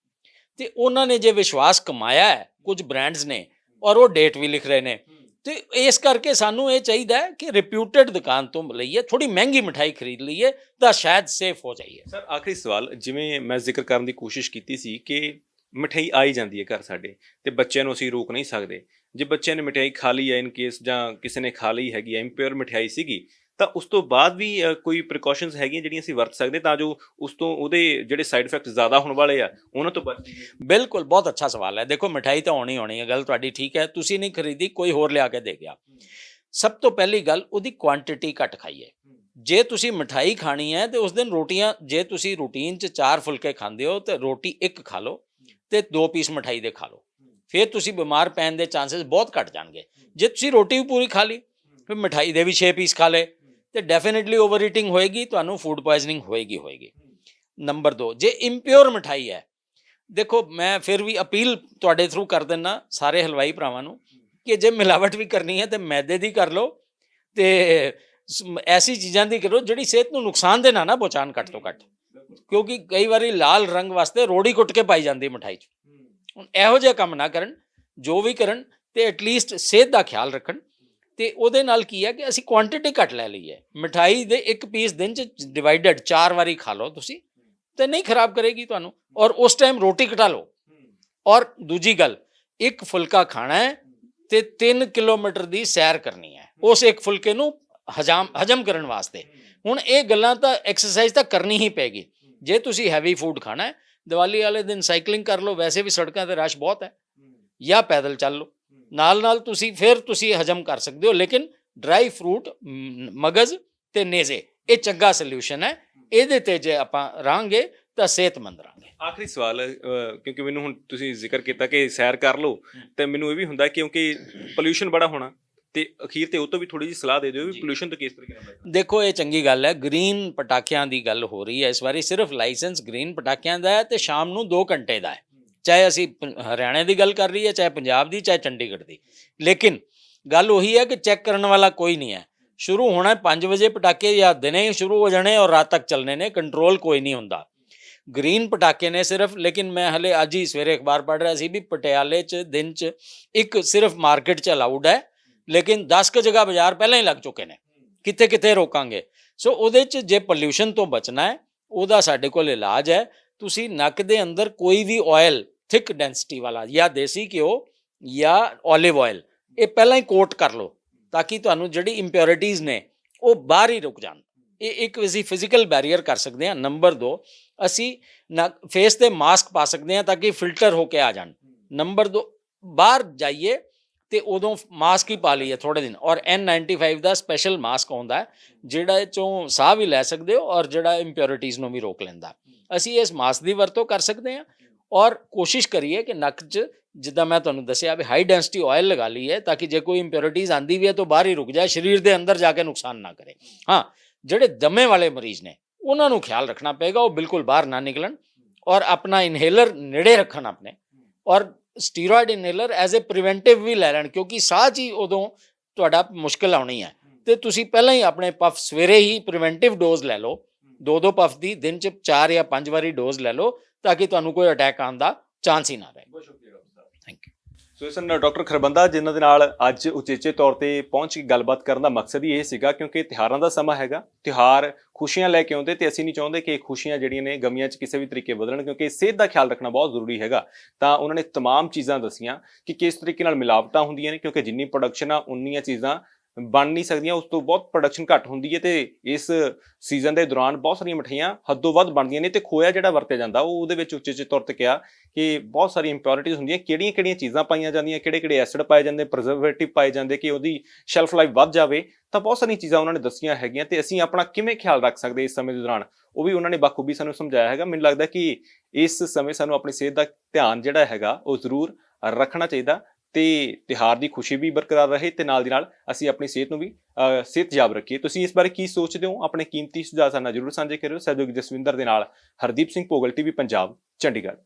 ਤੇ ਉਹਨਾਂ ਨੇ ਜੇ ਵਿਸ਼ਵਾਸ ਕਮਾਇਆ ਹੈ ਕੁਝ ਬ੍ਰਾਂਡਸ ਨੇ, ਔਰ ਉਹ ਡੇਟ ਵੀ ਲਿਖ ਰਹੇ ਨੇ, ਤੇ ਇਸ ਕਰਕੇ ਸਾਨੂੰ ਇਹ ਚਾਹੀਦਾ ਹੈ ਕਿ ਰਿਪਿਊਟਡ ਦੁਕਾਨ ਤੋਂ ਲਈਏ, ਥੋੜੀ ਮਹਿੰਗੀ ਮਿਠਾਈ ਖਰੀਦ ਲਈਏ ਤਾਂ ਸ਼ਾਇਦ ਸੇਫ ਹੋ ਜਾਈਏ। ਸਰ ਆਖਰੀ ਸਵਾਲ, ਜਿਵੇਂ ਮੈਂ ਜ਼ਿਕਰ ਕਰਨ ਦੀ ਕੋਸ਼ਿਸ਼ ਕੀਤੀ ਸੀ ਕਿ ਮਠਿਆਈ ਆਈ ਜਾਂਦੀ ਹੈ ਘਰ ਸਾਡੇ, ਤੇ ਬੱਚਿਆਂ ਨੂੰ ਅਸੀਂ ਰੋਕ ਨਹੀਂ ਸਕਦੇ। ਜੇ ਬੱਚਿਆਂ ਨੇ ਮਠਿਆਈ ਖਾ ਲਈ ਹੈ ਇਨ ਕੇਸ, ਜਾਂ ਕਿਸੇ ਨੇ ਖਾ ਲਈ ਹੈਗੀ ਹੈ, ਇੰਪਿਓਰ ਮਠਿਆਈ ਸੀਗੀ, ਤਾਂ ਉਸ ਤੋਂ ਬਾਅਦ ਵੀ ਕੋਈ ਪ੍ਰੀਕਾਸ਼ਨਸ ਹੈਗੀਆਂ ਜਿਹੜੀਆਂ ਅਸੀਂ ਵਰਤ ਸਕਦੇ ਤਾਂ ਜੋ ਉਸ ਤੋਂ ਉਹਦੇ ਜਿਹੜੇ ਸਾਈਡ ਇਫੈਕਟ ਜ਼ਿਆਦਾ ਹੋਣ ਵਾਲੇ ਆ ਉਹਨਾਂ ਤੋਂ ਬਚ ਜਾਈਏ? ਬਿਲਕੁਲ, ਬਹੁਤ ਅੱਛਾ ਸਵਾਲ ਹੈ। ਦੇਖੋ ਮਿਠਾਈ ਤਾਂ ਹੋਣੀ ਹੈ, ਗੱਲ ਤੁਹਾਡੀ ਠੀਕ ਹੈ। ਤੁਸੀਂ ਨਹੀਂ ਖਰੀਦੀ, ਕੋਈ ਹੋਰ ਲਿਆ ਕੇ ਦੇ ਗਿਆ। ਸਭ ਤੋਂ ਪਹਿਲੀ ਗੱਲ, ਉਹਦੀ ਕੁਆਂਟੀਟੀ ਘੱਟ ਖਾਈਏ। ਜੇ ਤੁਸੀਂ ਮਿਠਾਈ ਖਾਣੀ ਹੈ ਤੇ ਉਸ ਦਿਨ ਰੋਟੀਆਂ, ਜੇ ਤੁਸੀਂ ਰੂਟੀਨ 'ਚ 4 ਫੁਲਕੇ ਖਾਂਦੇ ਹੋ ਤੇ ਰੋਟੀ 1 ਖਾ ਲਓ ਤੇ 2 ਪੀਸ ਮਿਠਾਈ ਦੇ ਖਾ ਲਓ, ਫਿਰ ਤੁਸੀਂ ਬਿਮਾਰ ਪੈਣ ਦੇ ਚਾਂਸਸ ਬਹੁਤ ਘੱਟ ਜਾਣਗੇ। ਜੇ ਤੁਸੀਂ ਰੋਟੀ ਵੀ ਪੂਰੀ ਖਾ ਲਈ, ਫਿਰ ਮਿਠਾਈ ਦੇ ਵੀ 6 ਪੀਸ ਖਾ ਲਏ, ਤੇ ਡੈਫੀਨੇਟਲੀ ਓਵਰ ਈਟਿੰਗ ਹੋਏਗੀ, ਤੁਹਾਨੂੰ ਫੂਡ ਪੋਇਜ਼ਨਿੰਗ ਹੋਏਗੀ। ਨੰਬਰ 2, ਜੇ ਇੰਪਿਓਰ ਮਿਠਾਈ ਹੈ, ਦੇਖੋ ਮੈਂ ਫਿਰ ਵੀ ਅਪੀਲ ਤੁਹਾਡੇ ਥਰੂ ਕਰ ਦਿੰਦਾ ਸਾਰੇ ਹਲਵਾਈ ਭਰਾਵਾਂ ਨੂੰ ਕਿ ਜੇ ਮਿਲਾਵਟ ਵੀ ਕਰਨੀ ਹੈ ਤੇ ਮੈਦੇ ਦੀ ਕਰ ਲਓ, ਤੇ ਐਸੀ ਚੀਜ਼ਾਂ ਦੀ ਕਰੋ ਜਿਹੜੀ ਸਿਹਤ ਨੂੰ ਨੁਕਸਾਨ ਦੇ ਨਾ ਪਹੁੰਚਾਉਣ ਘੱਟ ਤੋਂ ਘੱਟ, ਕਿਉਂਕਿ ਕਈ ਵਾਰੀ ਲਾਲ ਰੰਗ ਵਾਸਤੇ ਰੋੜੀ ਕੁੱਟ ਕੇ ਪਾਈ ਜਾਂਦੀ ਮਿਠਾਈ 'ਚ। ਹੁਣ ਇਹੋ ਜਿਹਾ ਕੰਮ ਨਾ ਕਰਨ, ਜੋ ਵੀ ਕਰਨ ਤੇ ਐਟਲੀਸਟ ਸਿਹਤ ਦਾ ਖਿਆਲ ਰੱਖਣ। ਤੇ ਉਹਦੇ ਨਾਲ ਕੀ ਹੈ ਕਿ ਅਸੀਂ ਕੁਆਂਟੀਟੀ ਘੱਟ ਲੈ ਲਈਏ। ਮਿਠਾਈ ਦੇ 1 ਪੀਸ ਦਿਨ 'ਚ ਡਿਵਾਈਡਡ 4 ਵਾਰੀ ਖਾ ਲਓ ਤੁਸੀਂ, ਤੇ ਨਹੀਂ ਖਰਾਬ ਕਰੇਗੀ ਤੁਹਾਨੂੰ, ਔਰ ਉਸ ਟਾਈਮ ਰੋਟੀ ਘਟਾ ਲਓ। ਔਰ ਦੂਜੀ ਗੱਲ, 1 ਫੁਲਕਾ ਖਾਣਾ ਹੈ ਤੇ 3 ਕਿਲੋਮੀਟਰ ਦੀ ਸੈਰ ਕਰਨੀ ਹੈ ਉਸ 1 ਫੁਲਕੇ ਨੂੰ ਹਜਮ ਕਰਨ ਵਾਸਤੇ। ਹੁਣ ਇਹ ਗੱਲਾਂ ਤਾਂ ਐਕਸਰਸਾਈਜ਼ ਤਾਂ ਕਰਨੀ ਹੀ ਪੈਗੀ। ਜੇ ਤੁਸੀਂ ਹੈਵੀ ਫੂਡ ਖਾਣਾ ਹੈ, ਦੀਵਾਲੀ ਵਾਲੇ ਦਿਨ ਸਾਈਕਲਿੰਗ ਕਰ ਲਓ, ਵੈਸੇ ਵੀ ਸੜਕਾਂ 'ਤੇ ਰਸ਼ ਬਹੁਤ ਹੈ, ਜਾਂ ਪੈਦਲ ਚੱਲ ਲਓ, ਨਾਲ ਤੁਸੀਂ ਹਜਮ ਕਰ ਸਕਦੇ ਹੋ। ਲੇਕਿਨ ਡਰਾਈ ਫਰੂਟ, ਮਗਜ਼ ਤੇ ਨੇਜ਼ੇ, ਇਹ ਚੰਗਾ ਸੋਲਿਊਸ਼ਨ ਹੈ। ਇਹਦੇ ਤੇ ਜੇ ਆਪਾਂ ਰਹਾਂਗੇ ਤਾਂ ਸਿਹਤਮੰਦ ਰਹਾਂਗੇ। ਆਖਰੀ ਸਵਾਲ, ਕਿਉਂਕਿ ਮੈਨੂੰ ਹੁਣ ਤੁਸੀਂ ਜ਼ਿਕਰ ਕੀਤਾ ਕਿ ਸੈਰ ਕਰ ਲਓ, ਤੇ ਮੈਨੂੰ ਇਹ ਵੀ ਹੁੰਦਾ ਕਿਉਂਕਿ ਪੋਲਿਊਸ਼ਨ ਬੜਾ ਹੋਣਾ, ਤੇ ਅਖੀਰ ਤੇ ਉਹ ਤੋਂ ਵੀ ਥੋੜੀ ਜਿਹੀ ਸਲਾਹ ਦੇ ਦਿਓ ਵੀ ਪੋਲਿਊਸ਼ਨ ਤੋਂ ਕਿਸ ਤਰੀਕੇ ਨਾਲ ਬਚਣਾ। ਦੇਖੋ ਇਹ ਚੰਗੀ ਗੱਲ ਹੈ, ਗ੍ਰੀਨ ਪਟਾਕਿਆਂ ਦੀ ਗੱਲ ਹੋ ਰਹੀ ਹੈ ਇਸ ਵਾਰੀ। ਸਿਰਫ ਲਾਇਸੈਂਸ ਗ੍ਰੀਨ ਪਟਾਕਿਆਂ ਦਾ ਹੈ ਤੇ ਸ਼ਾਮ ਨੂੰ 2 ਘੰਟੇ ਦਾ ਹੈ, ਚਾਹੇ ਅਸੀਂ ਹਰਿਆਣੇ ਦੀ ਗੱਲ ਕਰ ਰਹੀ ਹੈ, ਚਾਹੇ ਪੰਜਾਬ ਦੀ, ਚਾਹੇ ਚੰਡੀਗੜ੍ਹ ਦੀ। ਲੇਕਿਨ ਗੱਲ ਉਹੀ ਹੈ ਕਿ ਚੈੱਕ ਕਰਨ ਵਾਲਾ ਕੋਈ ਨਹੀਂ ਹੈ। ਸ਼ੁਰੂ ਹੋਣਾ 5 ਵਜੇ ਪਟਾਕੇ, ਜਾਂ ਦਿਨੇ ਹੀ ਸ਼ੁਰੂ ਹੋ ਜਾਣੇ ਔਰ ਰਾਤ ਤੱਕ ਚੱਲਣੇ ਨੇ, ਕੰਟਰੋਲ ਕੋਈ ਨਹੀਂ ਹੁੰਦਾ। ਗ੍ਰੀਨ ਪਟਾਕੇ ਨੇ ਸਿਰਫ। ਲੇਕਿਨ ਮੈਂ ਹਲੇ ਅੱਜ ਹੀ ਸਵੇਰੇ ਅਖਬਾਰ ਪੜ੍ਹ ਰਿਹਾ ਸੀ ਵੀ ਪਟਿਆਲੇ 'ਚ ਦਿਨ 'ਚ 1 ਸਿਰਫ ਮਾਰਕੀਟ 'ਚ ਅਲਾਊਡ ਹੈ, ਲੇਕਿਨ 10 ਕੁ ਜਗ੍ਹਾ ਬਾਜ਼ਾਰ ਪਹਿਲਾਂ ਹੀ ਲੱਗ ਚੁੱਕੇ ਨੇ। ਕਿੱਥੇ ਰੋਕਾਂਗੇ? ਸੋ ਉਹਦੇ 'ਚ ਜੇ ਪੋਲਿਊਸ਼ਨ ਤੋਂ ਬਚਣਾ ਹੈ, ਉਹਦਾ ਸਾਡੇ ਕੋਲ ਇਲਾਜ ਹੈ। ਤੁਸੀਂ ਨੱਕ ਦੇ ਅੰਦਰ ਕੋਈ ਵੀ ਆਇਲ, ਥਿਕ ਡੈਂਸਿਟੀ ਵਾਲਾ, ਜਾਂ ਦੇਸੀ ਘਿਓ ਜਾਂ ਓਲਿਵ ਆਇਲ, ਇਹ ਪਹਿਲਾਂ ਹੀ ਕੋਟ ਕਰ ਲਓ ਤਾਂ ਕਿ ਤੁਹਾਨੂੰ ਜਿਹੜੀ ਇੰਪਿਓਰਿਟੀਜ਼ ਨੇ ਉਹ ਬਾਹਰ ਹੀ ਰੁਕ ਜਾਣ। ਇਹ ਇੱਕ ਅਸੀਂ ਫਿਜ਼ੀਕਲ ਬੈਰੀਅਰ ਕਰ ਸਕਦੇ ਹਾਂ। ਨੰਬਰ 2, ਅਸੀਂ ਫੇਸ ਤੇ ਮਾਸਕ ਪਾ ਸਕਦੇ ਹਾਂ ਤਾਂ ਕਿ ਫਿਲਟਰ ਹੋ ਕੇ ਆ ਜਾਣ। ਨੰਬਰ 2, ਬਾਹਰ ਜਾਈਏ ਤੇ ਉਦੋਂ ਮਾਸਕ ਹੀ ਪਾ ਲਈਏ ਥੋੜੇ ਦਿਨ। ਔਰ N95 ਦਾ ਸਪੈਸ਼ਲ ਮਾਸਕ ਆਉਂਦਾ ਜਿਹੜਾ ਚੋਂ ਸਾਹ ਵੀ ਲੈ ਸਕਦੇ ਹੋ ਔਰ ਜਿਹੜਾ ਇੰਪਿਓਰਿਟੀਜ਼ ਨੂੰ ਵੀ ਰੋਕ ਲੈਂਦਾ। ਅਸੀਂ ਇਸ ਮਾਸਕ ਦੀ ਵਰਤੋਂ ਕਰ ਸਕਦੇ ਹਾਂ ਔਰ ਕੋਸ਼ਿਸ਼ ਕਰੀਏ ਕਿ ਨੱਕ 'ਚ, ਜਿੱਦਾਂ ਮੈਂ ਤੁਹਾਨੂੰ ਦੱਸਿਆ ਵੀ ਹਾਈ ਡੈਂਸਿਟੀ ਆਇਲ ਲਗਾ ਲਈਏ ਤਾਂ ਕਿ ਜੇ ਕੋਈ ਇੰਪਿਓਰਿਟੀਜ਼ ਆਂਦੀ ਵੀ ਹੈ ਤਾਂ ਬਾਹਰ ਹੀ ਰੁਕ ਜਾਏ, ਸਰੀਰ ਦੇ ਅੰਦਰ ਜਾ ਕੇ ਨੁਕਸਾਨ ਨਾ ਕਰੇ। ਹਾਂ, ਜਿਹੜੇ ਦਮੇ ਵਾਲੇ ਮਰੀਜ਼ ਨੇ ਉਹਨਾਂ ਨੂੰ ਖਿਆਲ ਰੱਖਣਾ ਪਏਗਾ, ਉਹ ਬਿਲਕੁਲ ਬਾਹਰ ਨਾ ਨਿਕਲਣ ਔਰ ਆਪਣਾ ਇਨਹੇਲਰ ਨੇੜੇ ਰੱਖਣ ਆਪਣੇ, ਔਰ steroid inhaler as a preventive ਵੀ ਲੈ ਲੈਣ, ਕਿਉਂਕਿ ਸਾਹ 'ਚ ਹੀ ਉਦੋਂ ਤੁਹਾਡਾ ਮੁਸ਼ਕਿਲ ਆਉਣੀ ਹੈ। ਤੇ ਤੁਸੀਂ ਪਹਿਲਾਂ ਹੀ ਆਪਣੇ ਪਫ ਸਵੇਰੇ ਹੀ ਪ੍ਰੀਵੈਂਟਿਵ ਡੋਜ਼ ਲੈ ਲਓ, 2 ਪਫ ਦੀ ਦਿਨ 'ਚ 4 ਜਾਂ 5 ਵਾਰੀ ਡੋਜ਼ ਲੈ ਲਓ ਤਾਂ ਕਿ ਤੁਹਾਨੂੰ ਕੋਈ ਅਟੈਕ ਆਉਣ ਦਾ ਚਾਂਸ ਹੀ ਨਾ ਰਹੇ। Thank you. ਸੋ ਇਸ ਨਾਲ ਡਾਕਟਰ ਖਰਬੰਦਾ ਜਿਨ੍ਹਾਂ ਦੇ ਨਾਲ ਅੱਜ ਉਚੇਚੇ ਤੌਰ ਤੇ ਪਹੁੰਚ ਕੇ ਗੱਲਬਾਤ ਕਰਨ ਦਾ ਮਕਸਦ ਹੀ ਇਹ ਸੀਗਾ, ਕਿਉਂਕਿ ਤਿਉਹਾਰਾਂ ਦਾ ਸਮਾਂ ਹੈਗਾ, ਤਿਉਹਾਰ ਖੁਸ਼ੀਆਂ ਲੈ ਕੇ ਆਉਂਦੇ ਤੇ ਅਸੀਂ ਨਹੀਂ ਚਾਹੁੰਦੇ ਕਿ ਖੁਸ਼ੀਆਂ ਜਿਹੜੀਆਂ ਨੇ ਗਮੀਆਂ 'ਚ ਕਿਸੇ ਵੀ ਤਰੀਕੇ ਬਦਲਣ, ਕਿਉਂਕਿ ਸਿਹਤ ਦਾ ਖਿਆਲ ਰੱਖਣਾ ਬਹੁਤ ਜ਼ਰੂਰੀ ਹੈਗਾ। ਤਾਂ ਉਹਨਾਂ ਨੇ ਤਮਾਮ ਚੀਜ਼ਾਂ ਦੱਸੀਆਂ ਕਿ ਕਿਸ ਤਰੀਕੇ ਨਾਲ ਮਿਲਾਵਟਾਂ ਹੁੰਦੀਆਂ ਨੇ, ਕਿਉਂਕਿ ਜਿੰਨੀ ਪ੍ਰੋਡਕਸ਼ਨ ਆ ਉਨੀਆਂ ਚੀਜ਼ਾਂ ਬਣ ਨਹੀਂ ਸਕਦੀਆਂ, ਉਸ ਤੋਂ ਬਹੁਤ ਪ੍ਰੋਡਕਸ਼ਨ ਘੱਟ ਹੁੰਦੀ ਹੈ ਤੇ ਇਸ ਸੀਜ਼ਨ ਦੇ ਦੌਰਾਨ ਬਹੁਤ ਸਾਰੀਆਂ ਮਠਿਆਈਆਂ ਹੱਦੋਂ ਵੱਧ ਬਣਦੀਆਂ ਨੇ ਤੇ ਖੋਇਆ ਜਿਹੜਾ ਵਰਤਿਆ ਜਾਂਦਾ ਉਹ ਉਹਦੇ ਵਿੱਚ ਉੱਚੇ ਤੌਰ ਤੇ ਕਿਹਾ ਕਿ ਬਹੁਤ ਸਾਰੀ ਇੰਪਿਓਰਿਟੀਜ਼ ਹੁੰਦੀਆਂ, ਕਿਹੜੀਆਂ ਚੀਜ਼ਾਂ ਪਾਈਆਂ ਜਾਂਦੀਆਂ, ਕਿਹੜੇ ਐਸਿਡ ਪਾਏ ਜਾਂਦੇ, ਪ੍ਰੀਜ਼ਰਵੇਟਿਵ ਪਾਏ ਜਾਂਦੇ ਕਿ ਉਹਦੀ ਸ਼ੈਲਫ ਲਾਈਫ ਵੱਧ ਜਾਵੇ। ਤਾਂ ਬਹੁਤ ਸਾਰੀਆਂ ਚੀਜ਼ਾਂ ਉਹਨਾਂ ਨੇ ਦੱਸੀਆਂ ਹੈਗੀਆਂ ਤੇ ਅਸੀਂ ਆਪਣਾ ਕਿਵੇਂ ਖਿਆਲ ਰੱਖ ਸਕਦੇ ਇਸ ਸਮੇਂ ਦੇ ਦੌਰਾਨ, ਉਹ ਵੀ ਉਹਨਾਂ ਨੇ ਬਾਖੂਬੀ ਸਾਨੂੰ ਸਮਝਾਇਆ ਹੈਗਾ। ਮੈਨੂੰ ਲੱਗਦਾ ਕਿ ਇਸ ਸਮੇਂ ਸਾਨੂੰ ਆਪਣੀ ਸਿਹਤ ਦਾ ਧਿਆਨ ਜਿਹੜਾ ਹੈਗਾ ਉਹ ਜ਼ਰੂਰ ਰੱਖਣਾ ਚਾਹੀਦਾ ਤੇ ਤਿਉਹਾਰ ਦੀ ਖੁਸ਼ੀ ਵੀ ਬਰਕਰਾਰ ਰਹੇ ਤੇ ਨਾਲ ਦੀ ਨਾਲ ਅਸੀਂ ਆਪਣੀ ਸਿਹਤ ਨੂੰ ਵੀ ਸਿਹਤਯਾਬ ਰੱਖੀਏ। ਤੁਸੀਂ ਇਸ ਬਾਰੇ ਕੀ ਸੋਚਦੇ ਹੋ? ਆਪਣੇ ਕੀਮਤੀ ਸੁਝਾਅ ਸਾਡੇ ਨਾਲ ਜ਼ਰੂਰ ਸਾਂਝੇ ਕਰਿਓ। ਸਹਿਯੋਗੀ ਜਸਵਿੰਦਰ ਦੇ ਨਾਲ ਹਰਦੀਪ ਸਿੰਘ ਭੋਗਲ, ਟੀਵੀ ਪੰਜਾਬ, ਚੰਡੀਗੜ੍ਹ।